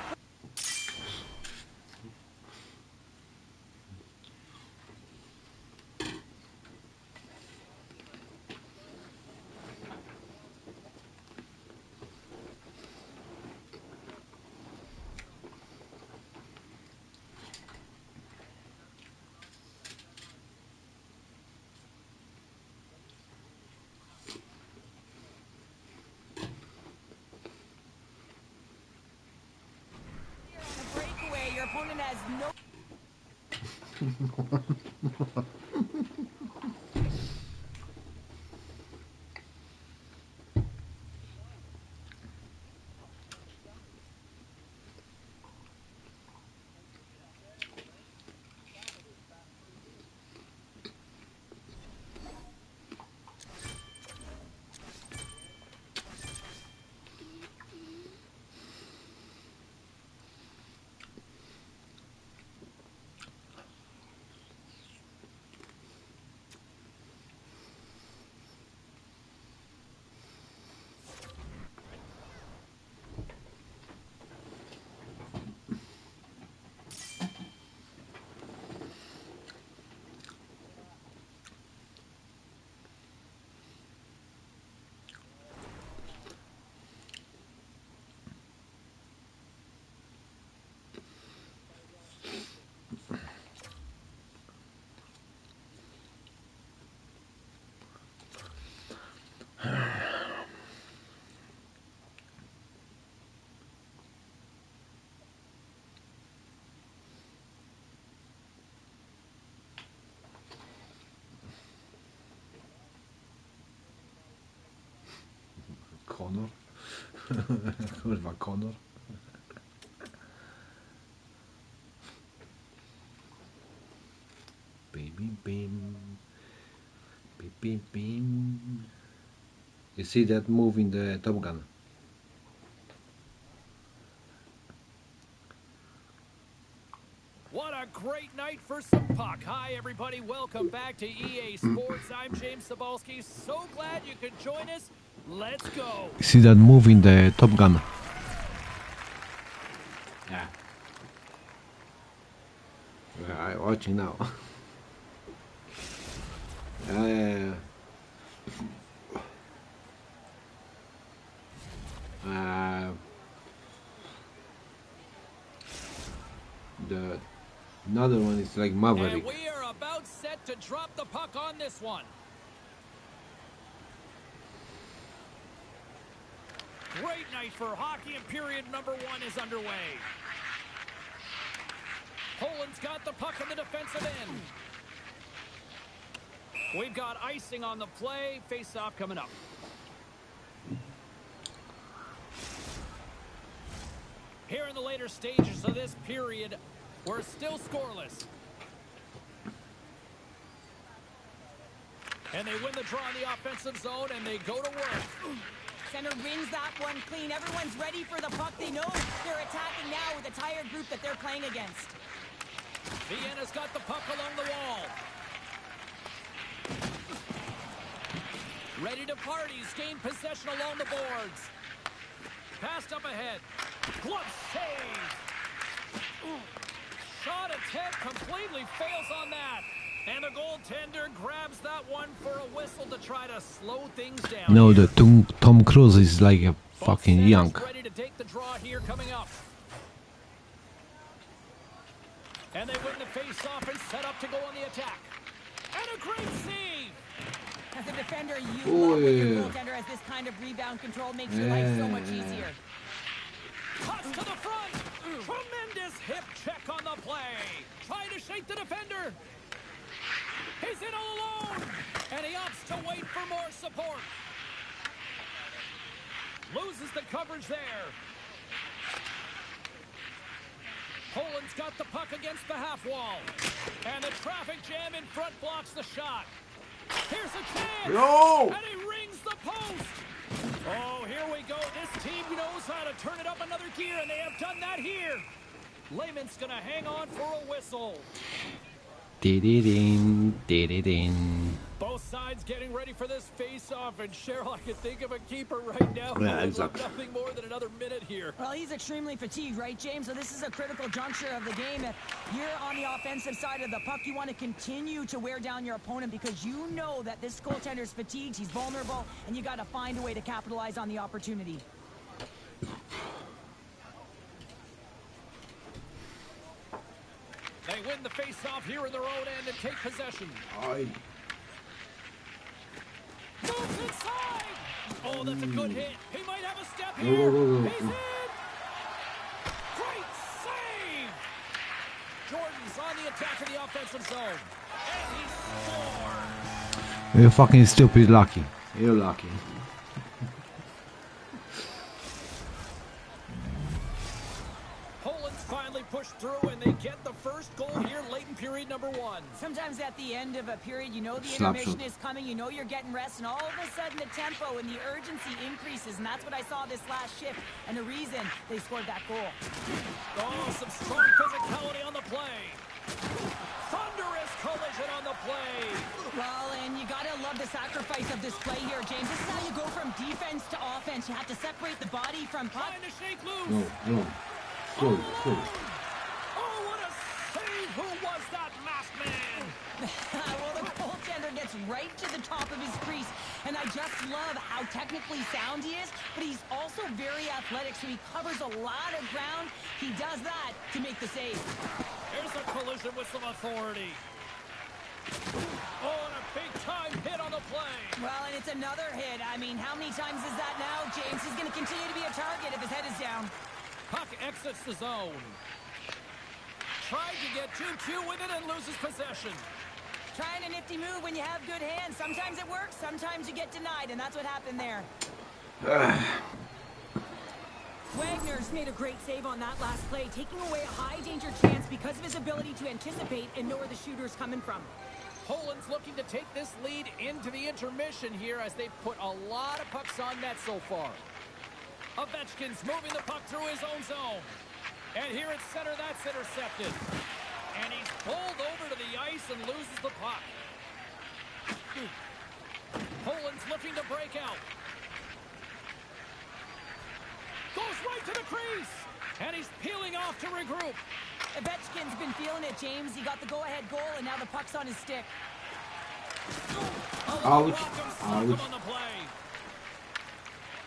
breakaway. Your opponent has no... Kurwa, Conor. Bim, bim, bim. Bim, bim, bim. You see that move in the Top Gun? What a great night for some puck. Hi, everybody. Welcome back to EA Sports. I'm James Cebulski. So glad you could join us. Let's go. You see that move in the Top Gun? Yeah. I'm watching now. The another one is like Maverick. And we are about set to drop the puck on this one. Great night for hockey, and period number 1 is underway. Poland's got the puck in the defensive end. We've got icing on the play. Face-off coming up. Here in the later stages of this period, we're still scoreless. And they win the draw in the offensive zone, and they go to work. Center wins that one clean. Everyone's ready for the puck. They know they're attacking now with a tired group that they're playing against. Vienna's got the puck along the wall. Ready to party. Gain possession along the boards. Passed up ahead. Glove save. Shot attempt completely fails on that. And the goaltender grabs that one for a whistle to try to slow things down. No, the Tom Cruise is like a fucking young. Ready to take the draw here coming up. And they win the face-off and set up to go on the attack. And a great save. As a defender, you love when your goaltender has this kind of rebound control. Makes your life so much easier. Cuts to the front. Tremendous hip check on the play. Trying to shake the defender. He's in all alone. And he opts to wait for more support. Loses the coverage there. Poland's got the puck against the half wall. And the traffic jam in front blocks the shot. Here's a chance. No! And he rings the post. Oh, here we go. This team knows how to turn it up another gear, and they have done that here. Lehman's going to hang on for a whistle. Dee-dee-ding, dee-dee-ding. Both sides getting ready for this face-off, and Cheryl, I can think of a keeper right now. Yeah, who would exactly. love nothing more than another minute here. Well, he's extremely fatigued, right, James? So this is a critical juncture of the game. If you're on the offensive side of the puck, you want to continue to wear down your opponent because you know that this goaltender's fatigued, he's vulnerable, and you got to find a way to capitalize on the opportunity. They win the face-off here in their own end and take possession. Aye. Moves inside! Oh, that's a good hit. He might have a step Go, here. go, go, go. He's in! Great save! Jordan's on the attack in the offensive zone. And he scores! You're fucking stupid lucky. You're lucky. Poland's finally pushed through, and they get the first goal here late in period number 1. Sometimes at the end of a period, you know the Slap intermission shot. is coming, you know you're getting rest, and all of a sudden the tempo and the urgency increases, and that's what I saw this last shift, and the reason they scored that goal. Oh, some strong physicality on the play. Thunderous collision on the play. Well, and you gotta love the sacrifice of this play here, James. This is how you go from defense to offense. You have to separate the body from puck. Trying to shake loose. No, no. Go, go. Oh, what a save! Who was that masked man? Well, the goaltender gets right to the top of his crease, and I just love how technically sound he is, but he's also very athletic, so he covers a lot of ground. He does that to make the save. Here's a collision with some authority. Oh, and a big-time hit on the play. Well, and it's another hit. I mean, how many times is that now, James? He's going to continue to be a target if his head is down. Puck exits the zone. Tried to get 2-2 with it and loses possession. Trying a nifty move when you have good hands. Sometimes it works, sometimes you get denied, and that's what happened there. Wagner's made a great save on that last play, taking away a high-danger chance because of his ability to anticipate and know where the shooter's coming from. Poland's looking to take this lead into the intermission here as they've put a lot of pucks on net so far. Ovechkin's moving the puck through his own zone. And here at center, that's intercepted. And he's pulled over to the ice and loses the puck. Poland's looking to break out. Goes right to the crease. And he's peeling off to regroup. Ovechkin's been feeling it, James. He got the go-ahead goal, and now the puck's on his stick. Ouch. On Ouch. the play.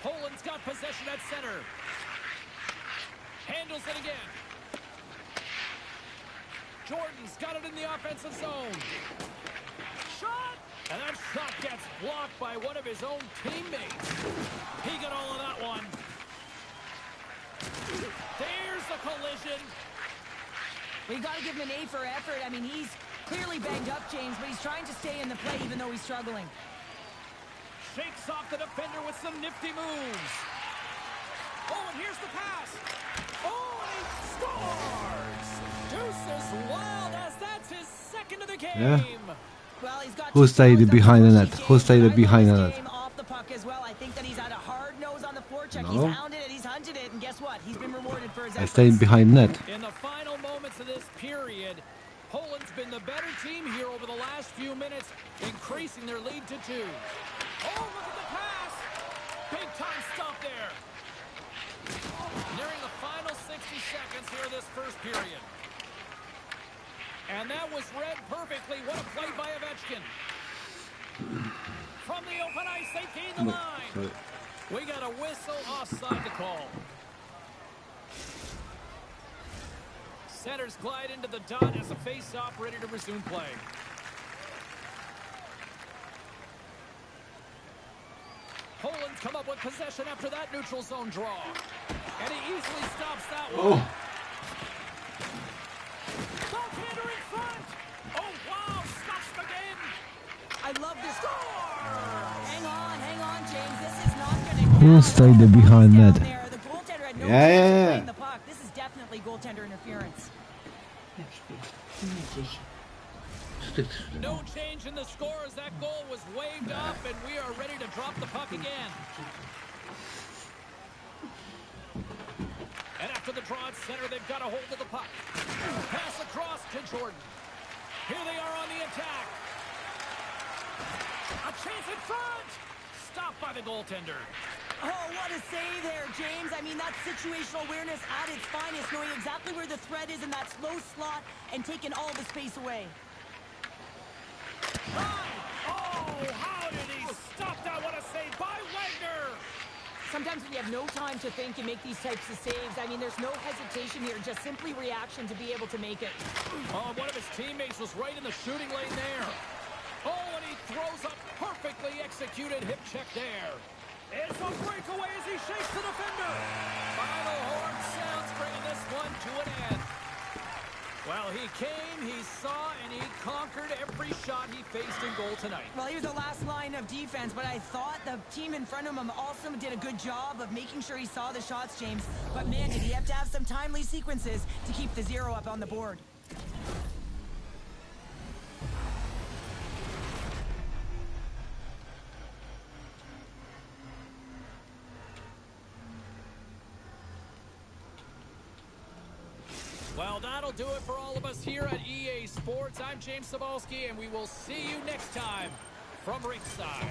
Poland's got possession at center. Handles it again. Jordan's got it in the offensive zone. Shot! And that shot gets blocked by one of his own teammates. He got all of that one. There's the collision. We got to give him an A for effort. I mean, he's clearly banged up, James, but he's trying to stay in the play even though he's struggling. Shakes off the defender with some nifty moves. Oh, and here's the pass. Oh, and he scores! Deuces Wild as that's his second of the game. Yeah. Well, he's got Who stayed behind the net? Who stayed behind the net? Off the puck as well. I think that he's had a hard nose on the forecheck. No. He's hounded it, he's hunted it, and guess what? He's been rewarded for his I efforts. stayed behind net. In the final moments of this period, Poland's been the better team here over the last few minutes, increasing their lead to 2. Oh, look at the pass! Big time stop there. Nearing the final 60 seconds here of this first period. And that was read perfectly. What a play by Ovechkin. From the open ice, they gain the line. Sorry. We got a whistle offside to call. Centers glide into the dot as a face-off ready to resume play. Poland's come up with possession after that neutral zone draw. And he easily stops that one. Oh. Goaltender in front. Oh, wow, stops again. I love this. Hang on, James. This is not going to Who stayed behind net? The goaltender had no Yeah, chance yeah, of yeah. playing the puck. This is definitely goaltender interference. No change in the score as that goal was waved up, and we are ready to drop the puck again. And after the draw at center, they've got a hold of the puck. Pass across to Jordan. Here they are on the attack. A chance in front. Stopped by the goaltender. Oh, what a save there, James. I mean, that's situational awareness at its finest, knowing exactly where the threat is in that slow slot and taking all the space away. Oh, how did he stop that? What a save by Wagner. Sometimes when you have no time to think and make these types of saves, I mean, there's no hesitation here, just simply reaction to be able to make it. Oh, one of his teammates was right in the shooting lane there. Oh, and he throws a perfectly executed hip check there. It's a breakaway as he shakes the defender. Final horn sounds, bringing this one to an end. Well, he came, he saw, and he conquered every shot he faced in goal tonight. Well, he was the last line of defense, but I thought the team in front of him also did a good job of making sure he saw the shots, James. But man, did he have to have some timely sequences to keep the 0 up on the board. Well, that'll do it for all of us here at EA Sports. I'm James Cebulski, and we will see you next time from ringside.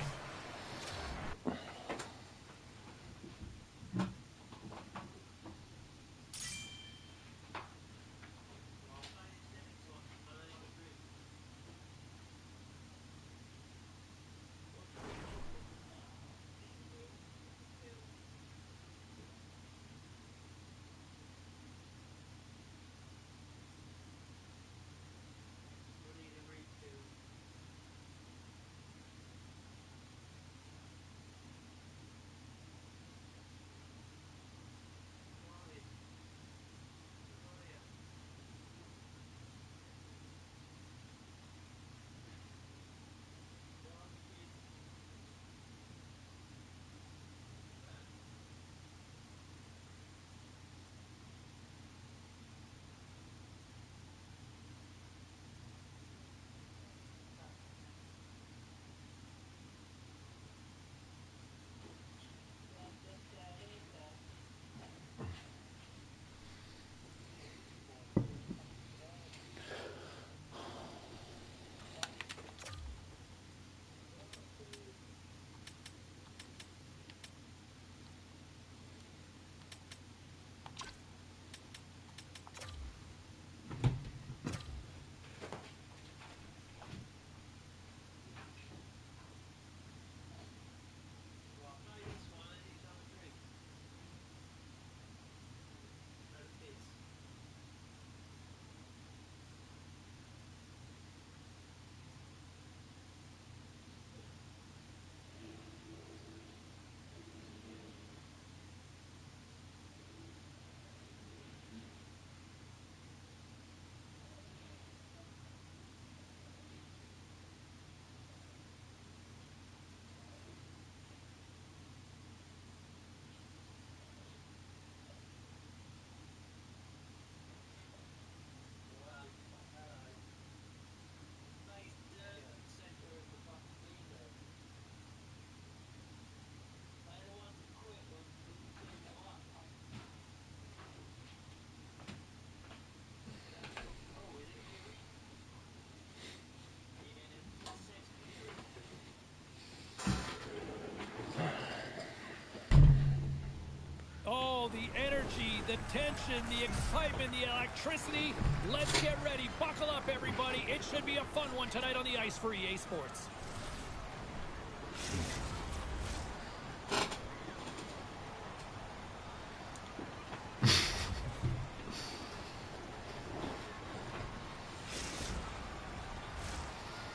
the energy, the tension, the excitement, the electricity. Let's get ready. Buckle up, everybody. It should be a fun one tonight on the ice for EA Sports.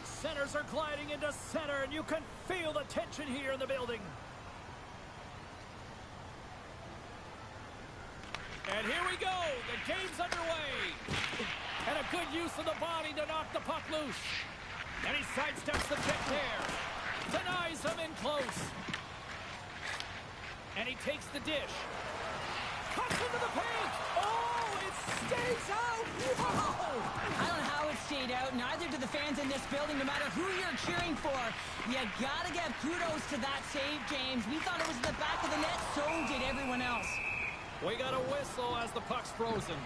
Centers are gliding into center, and you can feel the tension here in the building. And here we go. The game's underway. And a good use of the body to knock the puck loose. And he sidesteps the pick there. Denies him in close. And he takes the dish. Cuts into the paint. Oh, it stays out. Whoa! I don't know how it stayed out. Neither do the fans in this building, no matter who you're cheering for. You gotta give kudos to that save, James. We thought it was in the back of the net. So did everyone else. We got a whistle as the puck's frozen.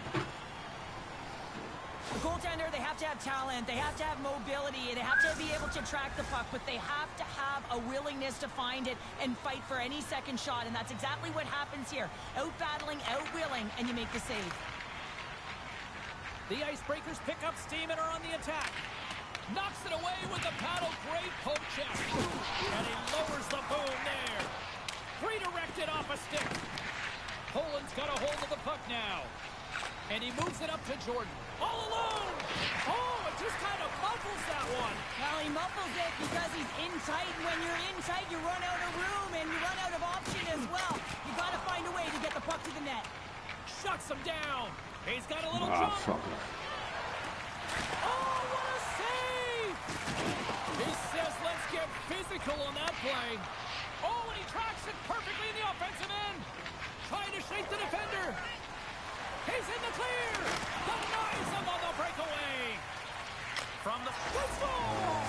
The goaltender, they have to have talent, they have to have mobility, they have to be able to track the puck, but they have to have a willingness to find it and fight for any second shot, and that's exactly what happens here. Out-battling, out-willing, and you make the save. The Icebreakers pick up steam and are on the attack. Knocks it away with the paddle, great poke check. And he lowers the boom there. Redirected off a stick. Poland's got a hold of the puck now. And he moves it up to Jordan. All alone! Oh, it just kind of muffles that one. Well, he muffles it because he's in tight. When you're in tight, you run out of room and you run out of option as well. You got to find a way to get the puck to the net. Shuts him down. He's got a little jump. Fucker. Oh, what a save! He says, let's get physical on that play. Oh, and he tracks it perfectly in the offensive end. Trying to shake the defender. He's in the clear. Denies him on the breakaway. From the score.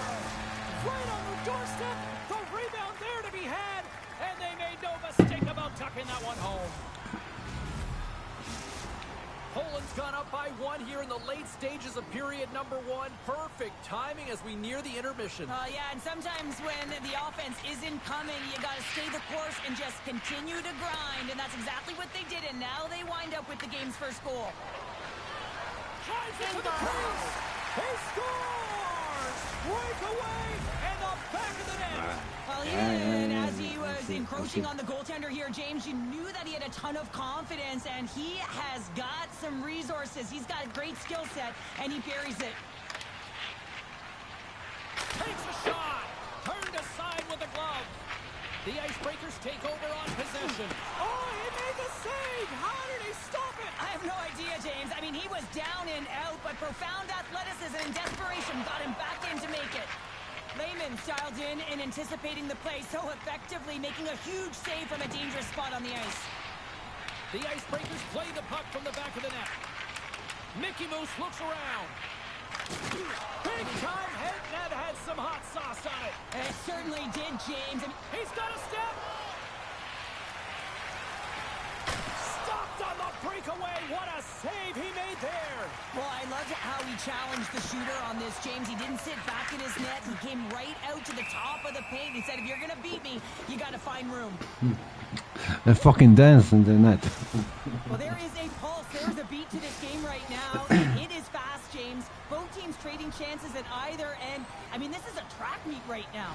Right on the doorstep. The rebound there to be had. And they made no mistake about tucking that one home. Poland's gone up by one here in the late stages of period number one. Perfect timing as we near the intermission. Yeah, and sometimes when the offense isn't coming, you got to stay the course and just continue to grind, and that's exactly what they did, and now they wind up with the game's first goal. Drives into the crease. He scores! Breakaway and the back of the net. Well, and as he was encroaching on the goaltender here, James, you knew that he had a ton of confidence, and he has got some resources. He's got a great skill set, and he buries it. Takes a shot. Turned aside with the glove. The Icebreakers take over on possession. Oh, he made the save. How did he stop it? I have no idea, James. I mean, he was down and out, but profound athleticism and desperation got him back in to make it. Lehman dialed in and anticipating the play so effectively, making a huge save from a dangerous spot on the ice. The Icebreakers play the puck from the back of the net. Mickey Moose looks around. Big time head net had some hot sauce on it. It certainly did, James. He's got a step. Stopped on the breakaway. What a save he made there. Well, I loved how he challenged the shooter on this, James. He didn't sit back in his net. He came right out to the top of the paint. He said, if you're going to beat me, you got to find room. They fucking dance in the net. Well, there is a pulse. There's a beat to this game right now. It is fast, James. Both teams trading chances at either end. I mean, this is a track meet right now.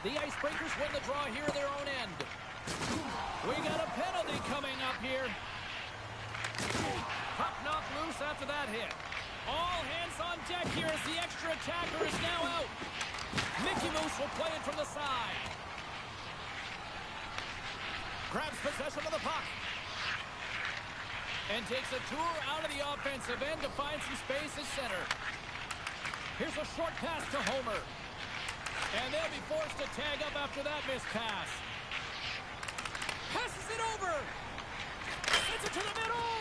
The Icebreakers win the draw here at their own end. We got a penalty coming up here. Puck knocked loose after that hit. All hands on deck here as the extra attacker is now out. Mickey Moose will play it from the side. Grabs possession of the puck. And takes a tour out of the offensive end to find some space at center. Here's a short pass to Homer. And they'll be forced to tag up after that missed pass. Passes it over. Sends it to the middle.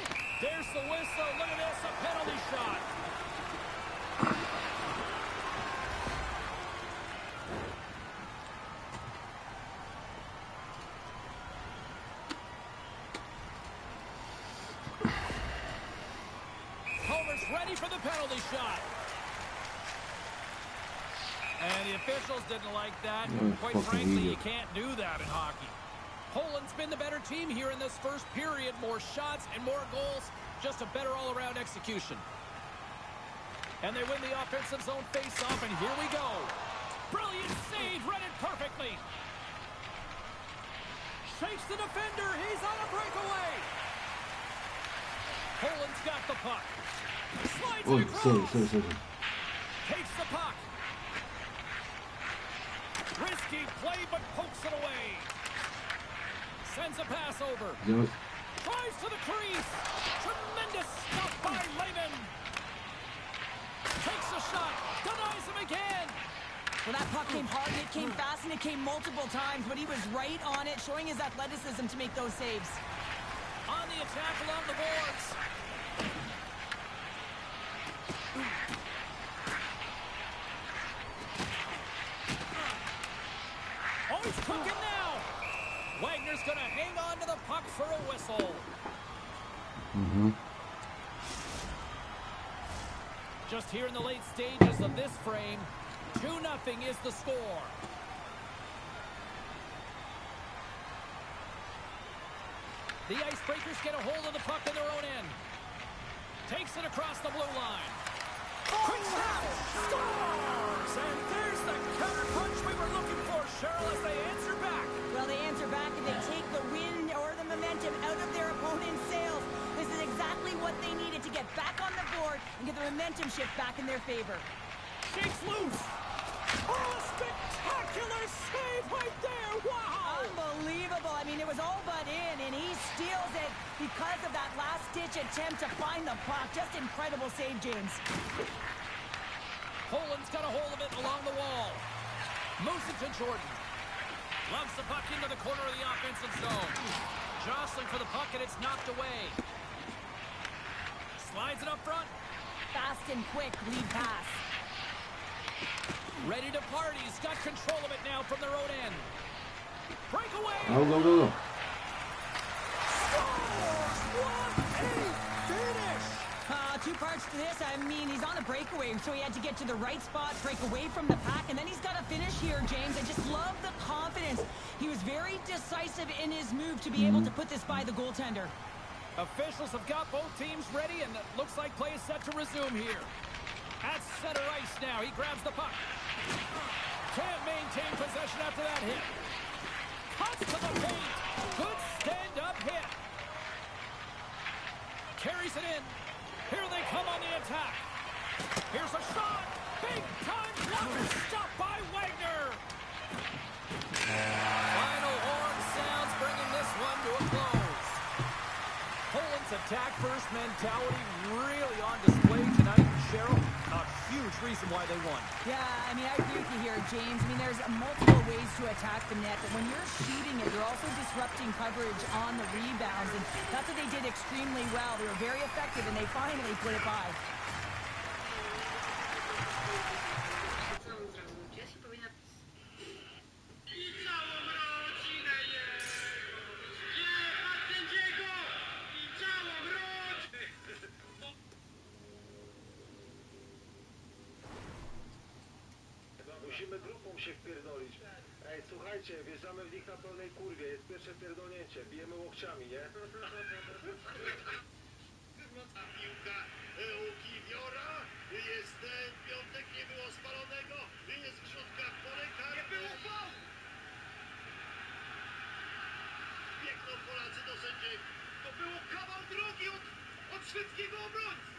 There's the whistle. Look at this, a penalty shot. Homer's ready for the penalty shot. And the officials didn't like that. Oh, Quite fucking frankly, idiot. you can't do that in hockey. Poland's been the better team here in this first period. More shots and more goals. Just a better all-around execution. And they win the offensive zone face-off, and here we go. Brilliant save, read it perfectly. Shakes the defender, he's on a breakaway. Poland's got the puck. Slides Oh, it across. sorry. Takes the puck. Risky play, but pokes it away. Sends a pass over. Just Tries to the crease. Tremendous stuff by Lehman. Takes a shot. Denies him again. Well, that puck came hard, and it came fast, and it came multiple times, but he was right on it, showing his athleticism to make those saves. On the attack along the boards. Oh, he's cooking now. Wagner's going to hang on to the puck for a whistle. Just here in the late stages of this frame, 2-0 is the score. The Icebreakers get a hold of the puck in their own end. Takes it across the blue line. Quick shot! Scores! And there's the counter punch we were looking for, Cheryl, as they answer back. Well, they answer back, and they take the wind or the momentum out of their opponent's sails. This is exactly what they needed to get back on the board and get the momentum shift back in their favor. Shakes loose. Oh, a spectacular save right there. Wow. Unbelievable. I mean, it was all but in, and he steals it because of that last-ditch attempt to find the puck. Just incredible save, James. Poland's got a hold of it along the wall. Moves it to Jordan. Loves the puck into the corner of the offensive zone. Jostling for the puck, and it's knocked away. Slides it up front. Fast and quick lead pass. Ready to party. He's got control of it now from their own end. Breakaway. go. Scores! What a finish! Two parts to this. I mean, he's on a breakaway, so he had to get to the right spot, break away from the pack, and then he's got to finish here, James. I just love the confidence. He was very decisive in his move to be able to put this by the goaltender. Officials have got both teams ready, and it looks like play is set to resume here. At center ice now. He grabs the puck. Can't maintain possession after that hit. Cuts to the paint. Good stand-up hit. Carries it in. Here they come on the attack. Here's a shot. Big time blocker. Stopped by Wagner. Final horn sounds, bringing this one to a close. Poland's attack-first mentality really on display tonight. Cheryl, a huge reason why they won. Yeah, I mean, I agree with you here, James. I mean, there's multiple ways to attack the net, but when you're shooting it, you're also disrupting coverage on the rebounds, and that's what they did extremely well. They were very effective, and they finally put it by. Co on zrobił? Jessie powinna... Musimy grupą się wpierdolić. Ej, słuchajcie, wjeżdżamy w nich na pełnej kurwie. Jest pierwsze pierdolnięcie. Bijemy łokciami, nie? Piłka u Kiwiora. Jest piątek, nie było spalonego. Jest wrzutka w pole karne. Nie było faul! Biegną Polacy do sędziego. To było kawał drogi od szwedzkiego obrońcy.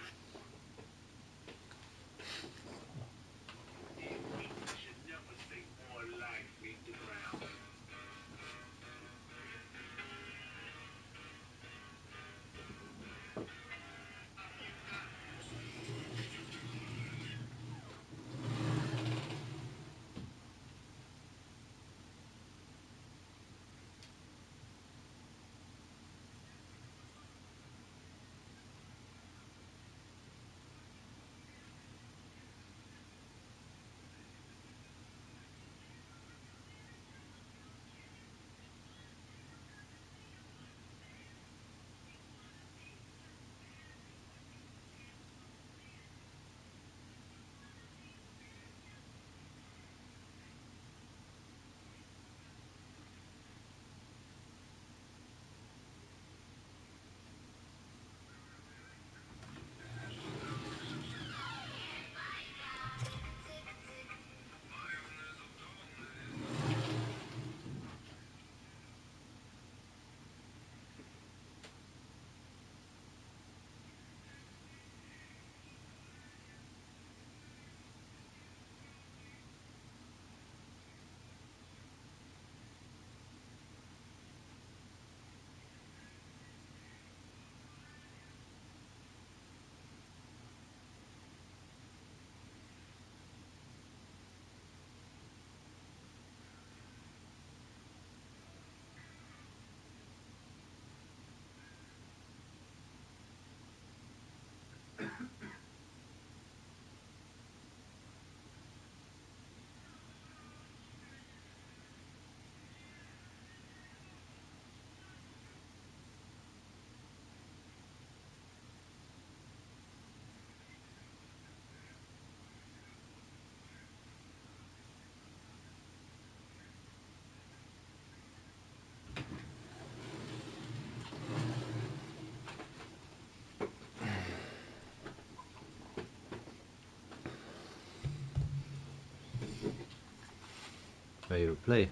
favorite play.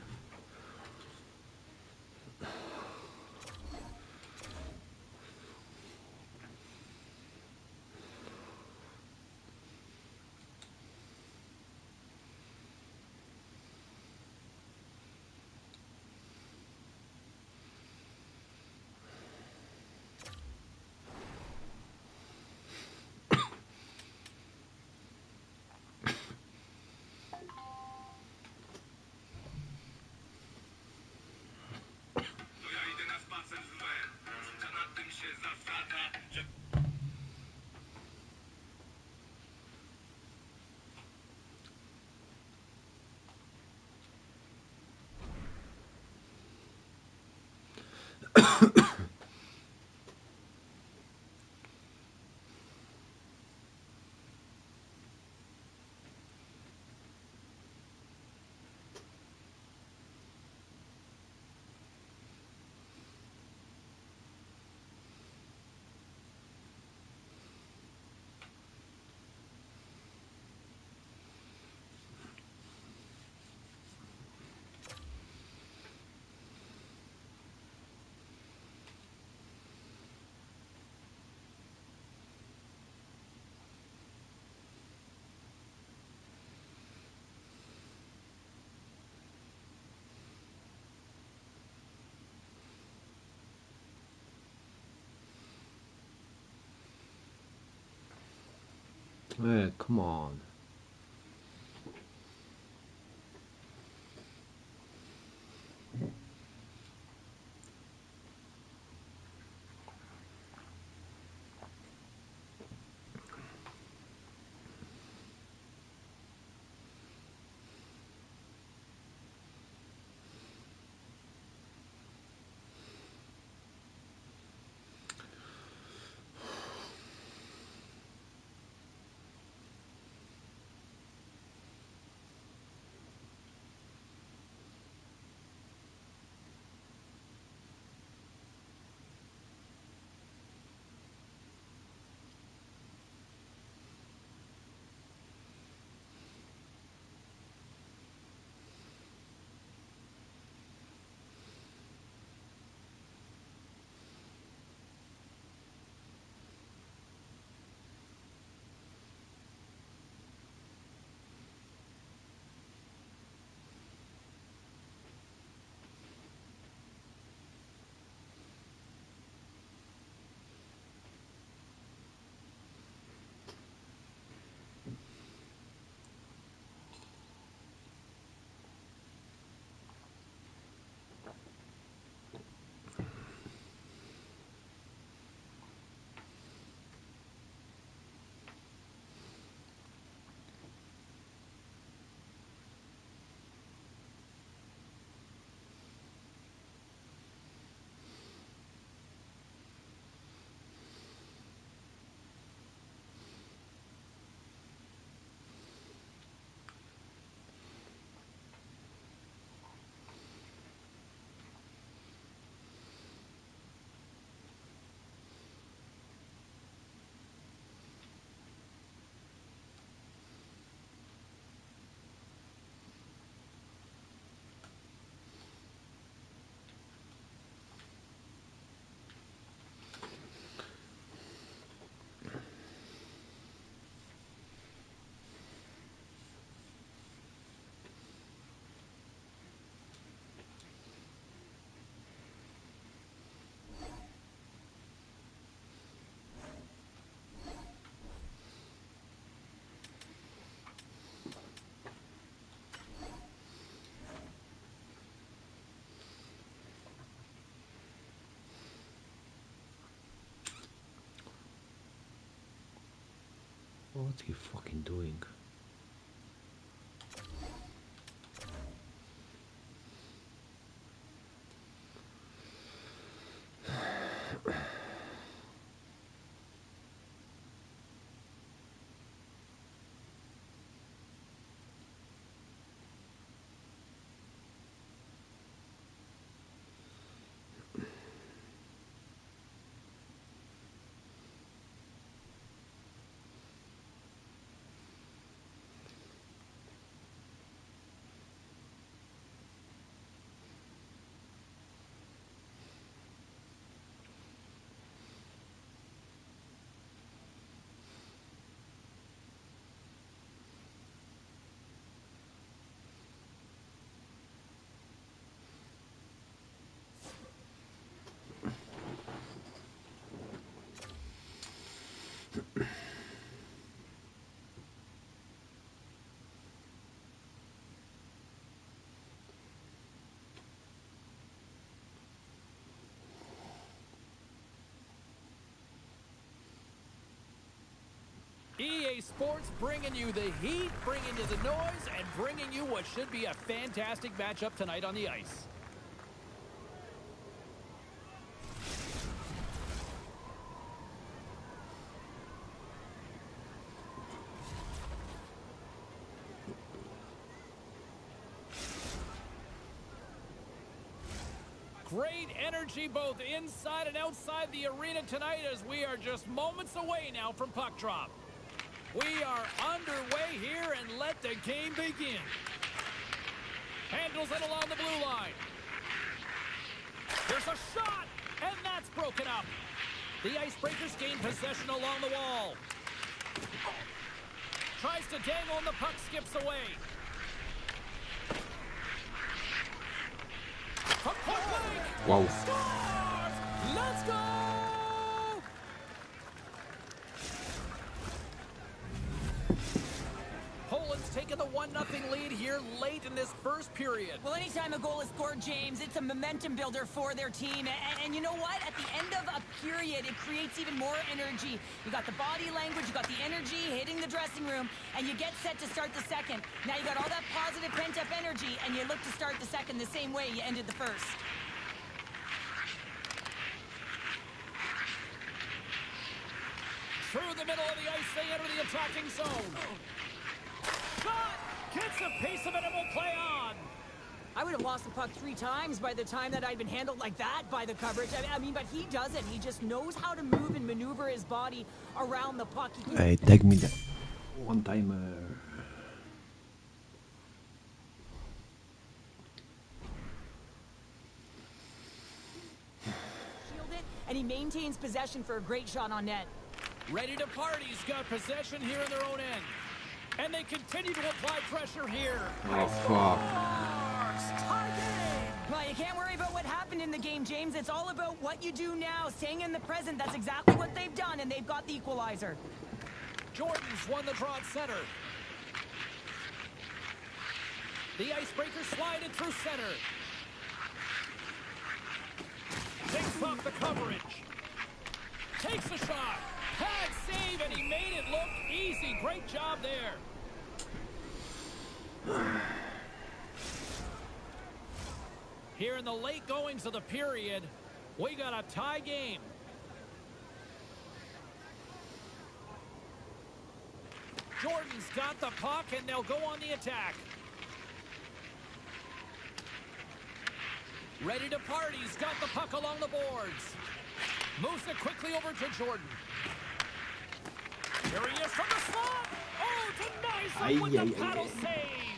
Hey, come on. What's he fucking doing? EA Sports bringing you the heat, bringing you the noise, and bringing you what should be a fantastic matchup tonight on the ice. Great energy both inside and outside the arena tonight as we are just moments away now from puck drop. We are underway here, and let the game begin. Handles it along the blue line. There's a shot, and that's broken up. The Icebreakers gain possession along the wall. Tries to dangle, and the puck skips away. From point blank. Wow. Scores! Let's go! Poland's taken the 1-0 lead here late in this first period. Well, anytime a goal is scored, James, it's a momentum builder for their team. And you know what? At the end of a period, it creates even more energy. You got the body language, you got the energy hitting the dressing room, and you get set to start the second. Now you got all that positive pent-up energy, and you look to start the second the same way you ended the first. Through the middle of the ice, they enter the attacking zone. Shot! Gets a piece of it and will play on. I would have lost the puck 3 times by the time that I'd been handled like that by the coverage. I mean, but he doesn't. He just knows how to move and maneuver his body around the puck. Hey, tag me that one timer. Shield it, and he maintains possession for a great shot on net. Ready to party. He's got possession here in their own end. And they continue to apply pressure here. Oh, fuck. Tie game. Well, you can't worry about what happened in the game, James. It's all about what you do now, staying in the present. That's exactly what they've done, and they've got the equalizer. Jordan's won the draw at center. The Icebreakers slide it through center. Takes off the coverage. Takes a shot. Pad save, and he made it look easy. Great job there. Here in the late goings of the period, we got a tie game. Jordan's got the puck, and they'll go on the attack. Ready to party. He's got the puck along the boards. Moves it quickly over to Jordan. Here he is from the slot. Oh, denies him with the paddle save.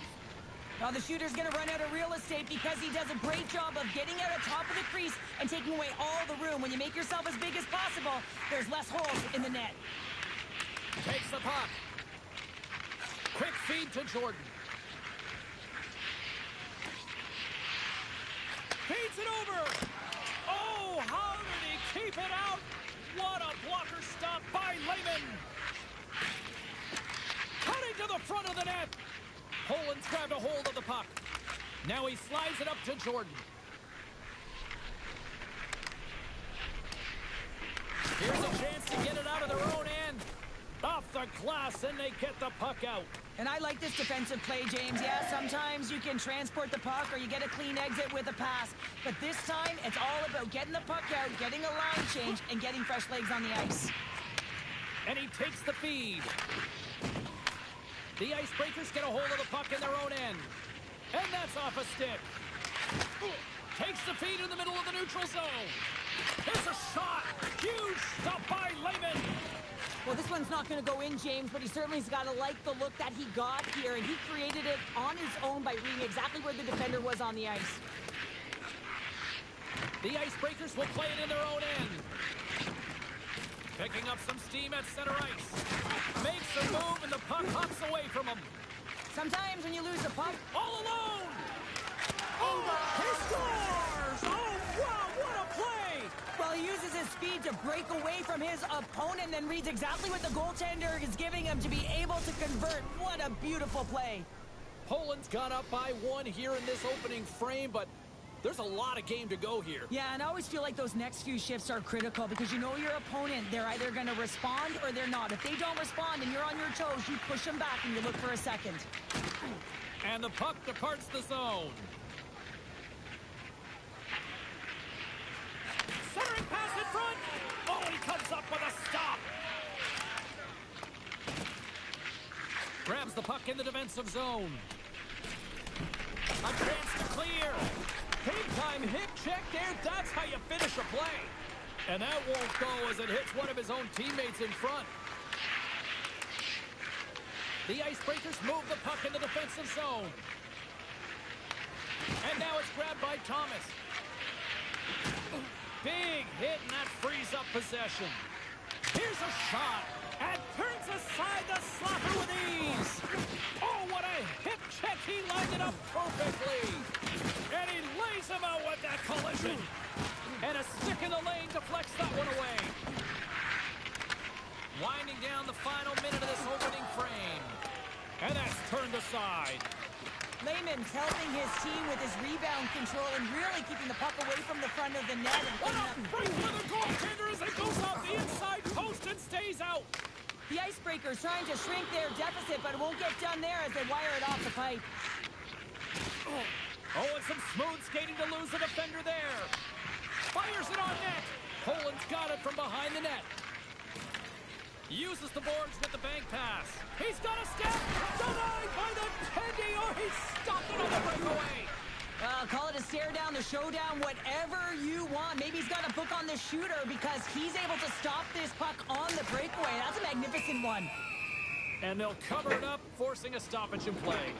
Now the shooter's going to run out of real estate because he does a great job of getting out of top of the crease and taking away all the room. When you make yourself as big as possible, there's less holes in the net. Takes the puck. Quick feed to Jordan. Feeds it over. Oh, how did he keep it out? What a blocker stop by Lehman. Cutting to the front of the net. Poland's grabbed a hold of the puck. Now he slides it up to Jordan. Here's a chance to get it out of their own end. Off the glass, and they get the puck out. And I like this defensive play, James. Yeah, sometimes you can transport the puck or you get a clean exit with a pass. But this time, it's all about getting the puck out, getting a line change, and getting fresh legs on the ice. And he takes the feed. The Icebreakers get a hold of the puck in their own end. And that's off a stick. Takes the feed in the middle of the neutral zone. Here's a shot. Huge stop by Lehman. Well, this one's not going to go in, James, but he certainly's got to like the look that he got here, and he created it on his own by reading exactly where the defender was on the ice. The Icebreakers will play it in their own end. Picking up some steam at center ice. Makes a move, and the puck hops away from him. Sometimes when you lose the puck... All alone! Oh, he scores! Oh, wow, what a play! Well, he uses his speed to break away from his opponent, then reads exactly what the goaltender is giving him to be able to convert. What a beautiful play. Poland's gone up by 1 here in this opening frame, but there's a lot of game to go here. Yeah, and I always feel like those next few shifts are critical because you know your opponent, they're either going to respond or they're not. If they don't respond and you're on your toes, you push them back and you look for a second. And the puck departs the zone. Centering pass in front. Oh, and he comes up with a stop. Grabs the puck in the defensive zone. A chance to clear. Big-time hip check there. That's how you finish a play. And that won't go as it hits one of his own teammates in front. The Icebreakers move the puck in the defensive zone. And now it's grabbed by Thomas. Big hit, and that frees up possession. Here's a shot. And turns aside the slapper with ease. Oh, what a hip check. He lined it up perfectly. And he lays him out with that collision. And a stick in the lane deflects that one away. Winding down the final minute of this opening frame. And that's turned aside. Lehman's helping his team with his rebound control and really keeping the puck away from the front of the net. And What a break for the goaltender as it goes off the inside post and stays out. the Icebreakers trying to shrink their deficit, but it won't get done there as they wire it off the pipe. Oh, and some smooth skating to lose the defender there. Fires it on net. Poland's got it from behind the net. Uses the boards with the bank pass. He's got a step. Denied by the Tendy. Oh, he stopped it on the breakaway. Call it a stare down, the showdown, whatever you want. Maybe he's got a book on the shooter because he's able to stop this puck on the breakaway. That's a magnificent one. And they'll cover it up, forcing a stoppage in play.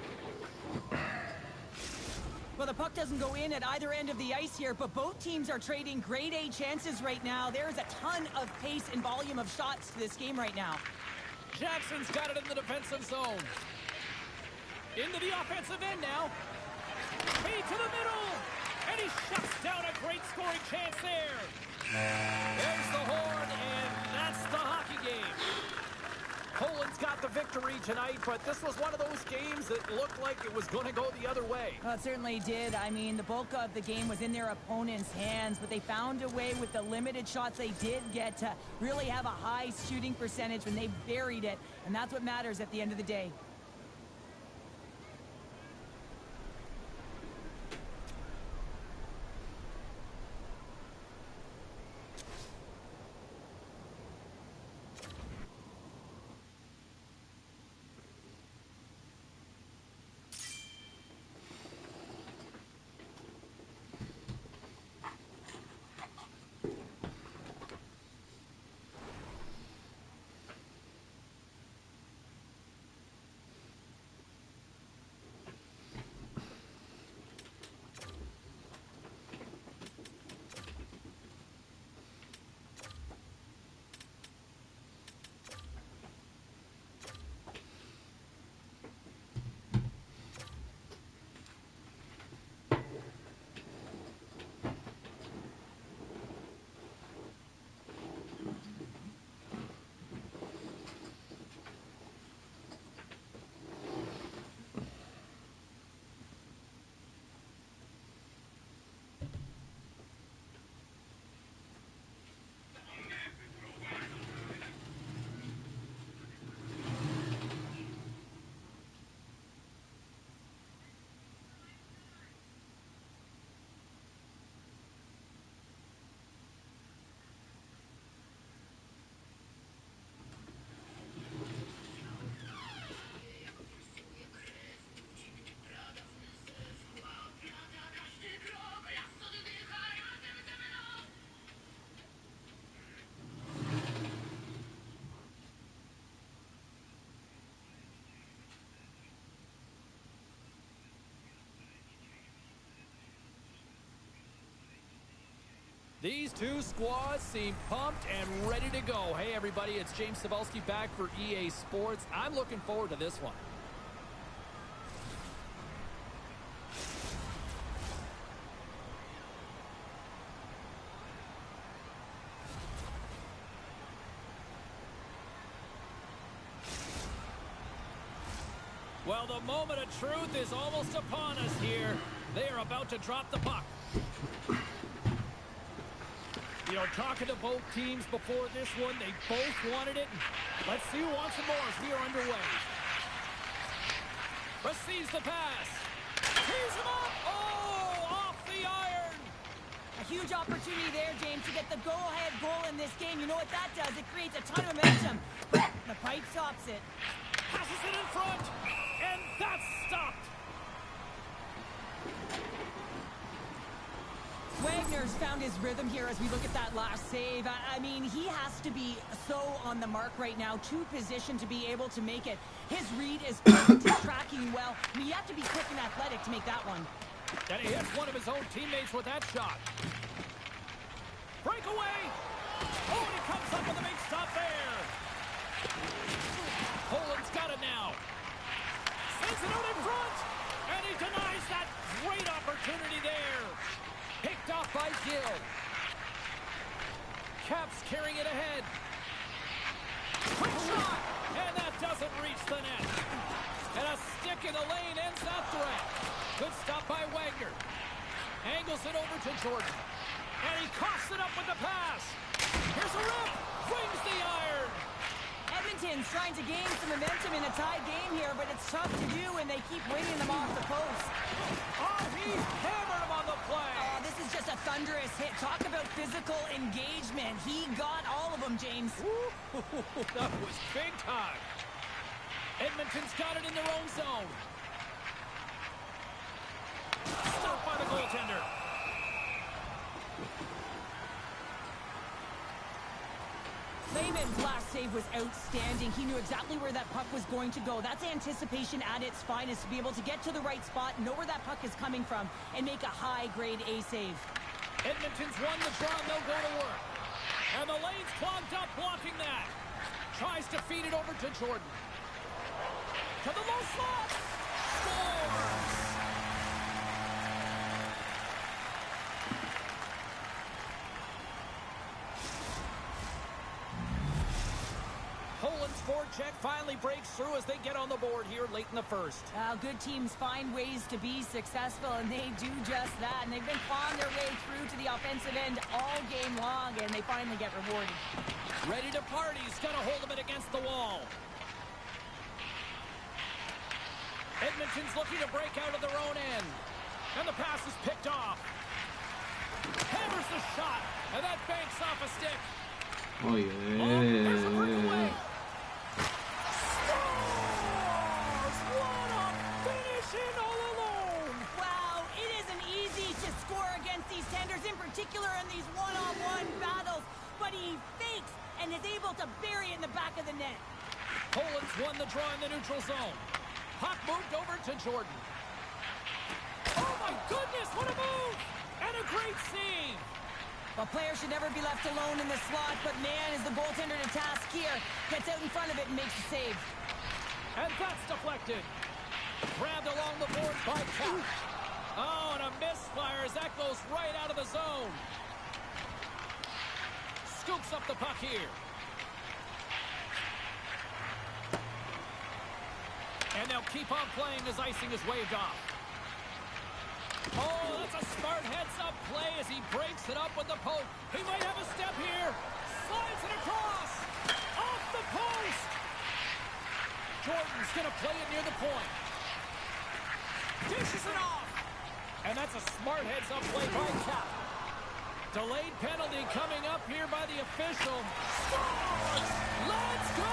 Well, the puck doesn't go in at either end of the ice here, but both teams are trading grade A chances right now. There's a ton of pace and volume of shots to this game right now. Jackson's got it in the defensive zone. Into the offensive end now. Feed to the middle. And he shuts down a great scoring chance there. There's the horn, and that's the hockey game. Poland's got the victory tonight, but this was one of those games that looked like it was going to go the other way. Well, it certainly did. I mean, the bulk of the game was in their opponent's hands, but they found a way with the limited shots they did get to really have a high shooting percentage when they buried it, and that's what matters at the end of the day. These two squads seem pumped and ready to go. Hey, everybody, it's James Cybulski back for EA Sports. I'm looking forward to this one. Well, the moment of truth is almost upon us here. They are about to drop the puck. You know, talking to both teams before this one, they both wanted it. Let's see who wants it more as we are underway. Receives the pass. Tees him up. Oh, off the iron. A huge opportunity there, James, to get the go-ahead goal in this game. You know what that does? It creates a ton of momentum, but the pipe stops it. Passes it in front, and that's stopped. Wagner's found his rhythm here as we look at that last save. I mean, he has to be so on the mark right now, too positioned to be able to make it. His read is perfect, he's tracking well. I mean, you have to be quick and athletic to make that one. And he hits one of his own teammates with that shot. Breakaway! Oh, and he comes up with a big stop there. Poland's got it now. Sends it out in front, and he denies that great opportunity there. Picked off by Gill. Caps carrying it ahead. Quick shot, and that doesn't reach the net. And a stick in the lane ends that threat. Good stop by Wagner. Angles it over to Jordan. And he coughs it up with the pass. Here's a rip. Wings the iron. Edmonton's trying to gain some momentum in a tie game here, but it's tough to do when they keep winning them off the post. Oh, he hammered him on the play. Oh, this is just a thunderous hit. Talk about physical engagement. He got all of them, James. Ooh, that was big time. Edmonton's got it in their own zone. Stopped by the goaltender. Lehman's last save was outstanding. He knew exactly where that puck was going to go. That's anticipation at its finest, to be able to get to the right spot, know where that puck is coming from, and make a high-grade A save. Edmonton's won the draw, and they'll go to work. And the lane's clogged up, blocking that. Tries to feed it over to Jordan. To the low slot. Scores! Poland's forecheck finally breaks through as they get on the board here late in the first. Good teams find ways to be successful, and they do just that. And they've been clawing their way through to the offensive end all game long, and they finally get rewarded. Ready to party. He's got a hold of it against the wall. Edmonton's looking to break out of their own end. And the pass is picked off. Hammers the shot, and that banks off a stick. Oh Oh, there's a breakaway. yeah. Scores! What a finish in all alone. Wow, it isn't easy to score against these tenders, in particular in these one-on-one battles, but he fakes and is able to bury it in the back of the net. Poland's won the draw in the neutral zone. Puck moved over to Jordan. Oh my goodness, what a move! And a great save. Well, players should never be left alone in the slot, but man, is the goaltender to task here. Gets out in front of it and makes the save. And that's deflected. Grabbed along the boards by Cap. Oh, and a misfire as that goes right out of the zone. Scoops up the puck here. And they'll keep on playing as icing is waved off. Oh, that's a smart heads-up play as he breaks it up with the poke. He might have a step here. Slides it across. Off the post. Jordan's going to play it near the point. Dishes it off. And that's a smart heads-up play by Cap. Delayed penalty coming up here by the official. Scores! Let's go!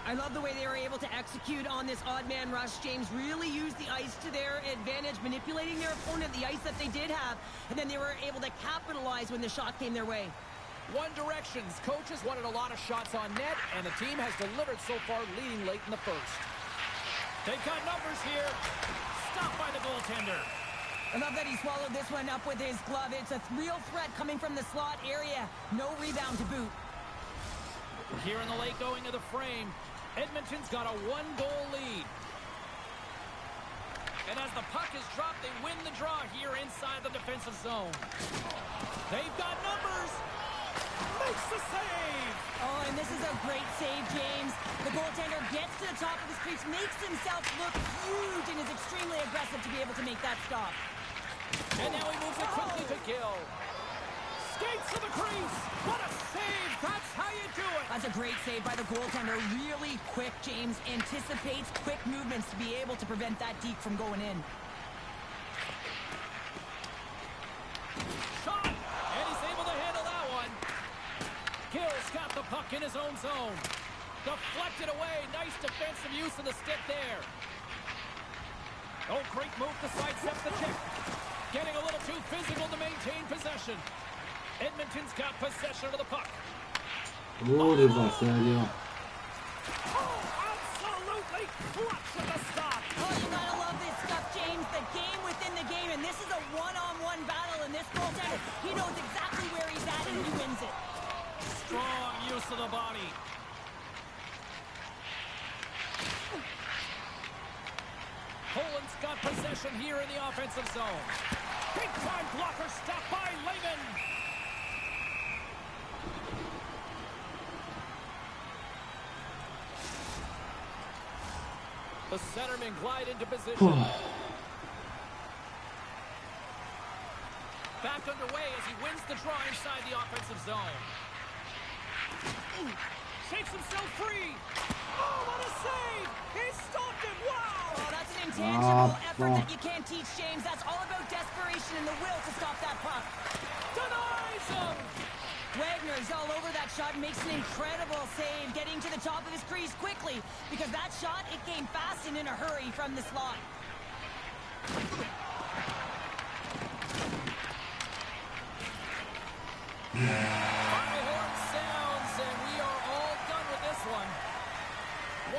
I love the way they were able to execute on this odd man rush. James really used the ice to their advantage, manipulating their opponent, the ice that they did have, and then they were able to capitalize when the shot came their way. One Direction's coaches wanted a lot of shots on net, and the team has delivered so far, leading late in the first. They've got numbers here. Stopped by the goaltender. I love that he swallowed this one up with his glove. It's a real threat coming from the slot area. No rebound to boot. Here in the late going of the frame, Edmonton's got a one-goal lead. And as the puck is is dropped, they win the draw here inside the defensive zone. They've got numbers. Makes the save. Oh, and this is a great save, James. The goaltender gets to the top of his crease, makes himself look huge, and is extremely aggressive to be able to make that stop. And now he moves it quickly to Gill. Skates to the crease. What a save. That's how you do it. That's a great save by the goaltender. Really quick, James. Anticipates quick movements to be able to prevent that deke from going in. Shot. And he's able to handle that one. Gill's got the puck in his own zone. Deflected away. Nice defensive use of the stick there. Oh, great move to sidestep the check. Getting a little too physical to maintain possession. Edmonton's got possession of the puck. Kurwa, serio. Oh, absolutely clutch at the stop. Oh, you gotta love this stuff, James. The game within the game, and this is a one-on-one battle, and this goaltender, he knows exactly where he's at, and he wins it. Strong use of the body. Poland's got possession here in the offensive zone. Big-time blocker stop by Lehman. The centermen glide into position. Back underway as he wins the draw inside the offensive zone. Shakes himself free. Oh, what a save! He stopped him. Wow! Oh, that's an intangible effort that you can't teach, James. That's all about desperation and the will to stop that puck. Denies him! Wagner's all over that shot and makes an incredible save, getting to the top of his crease quickly, because that shot, it came fast and in a hurry from the slot.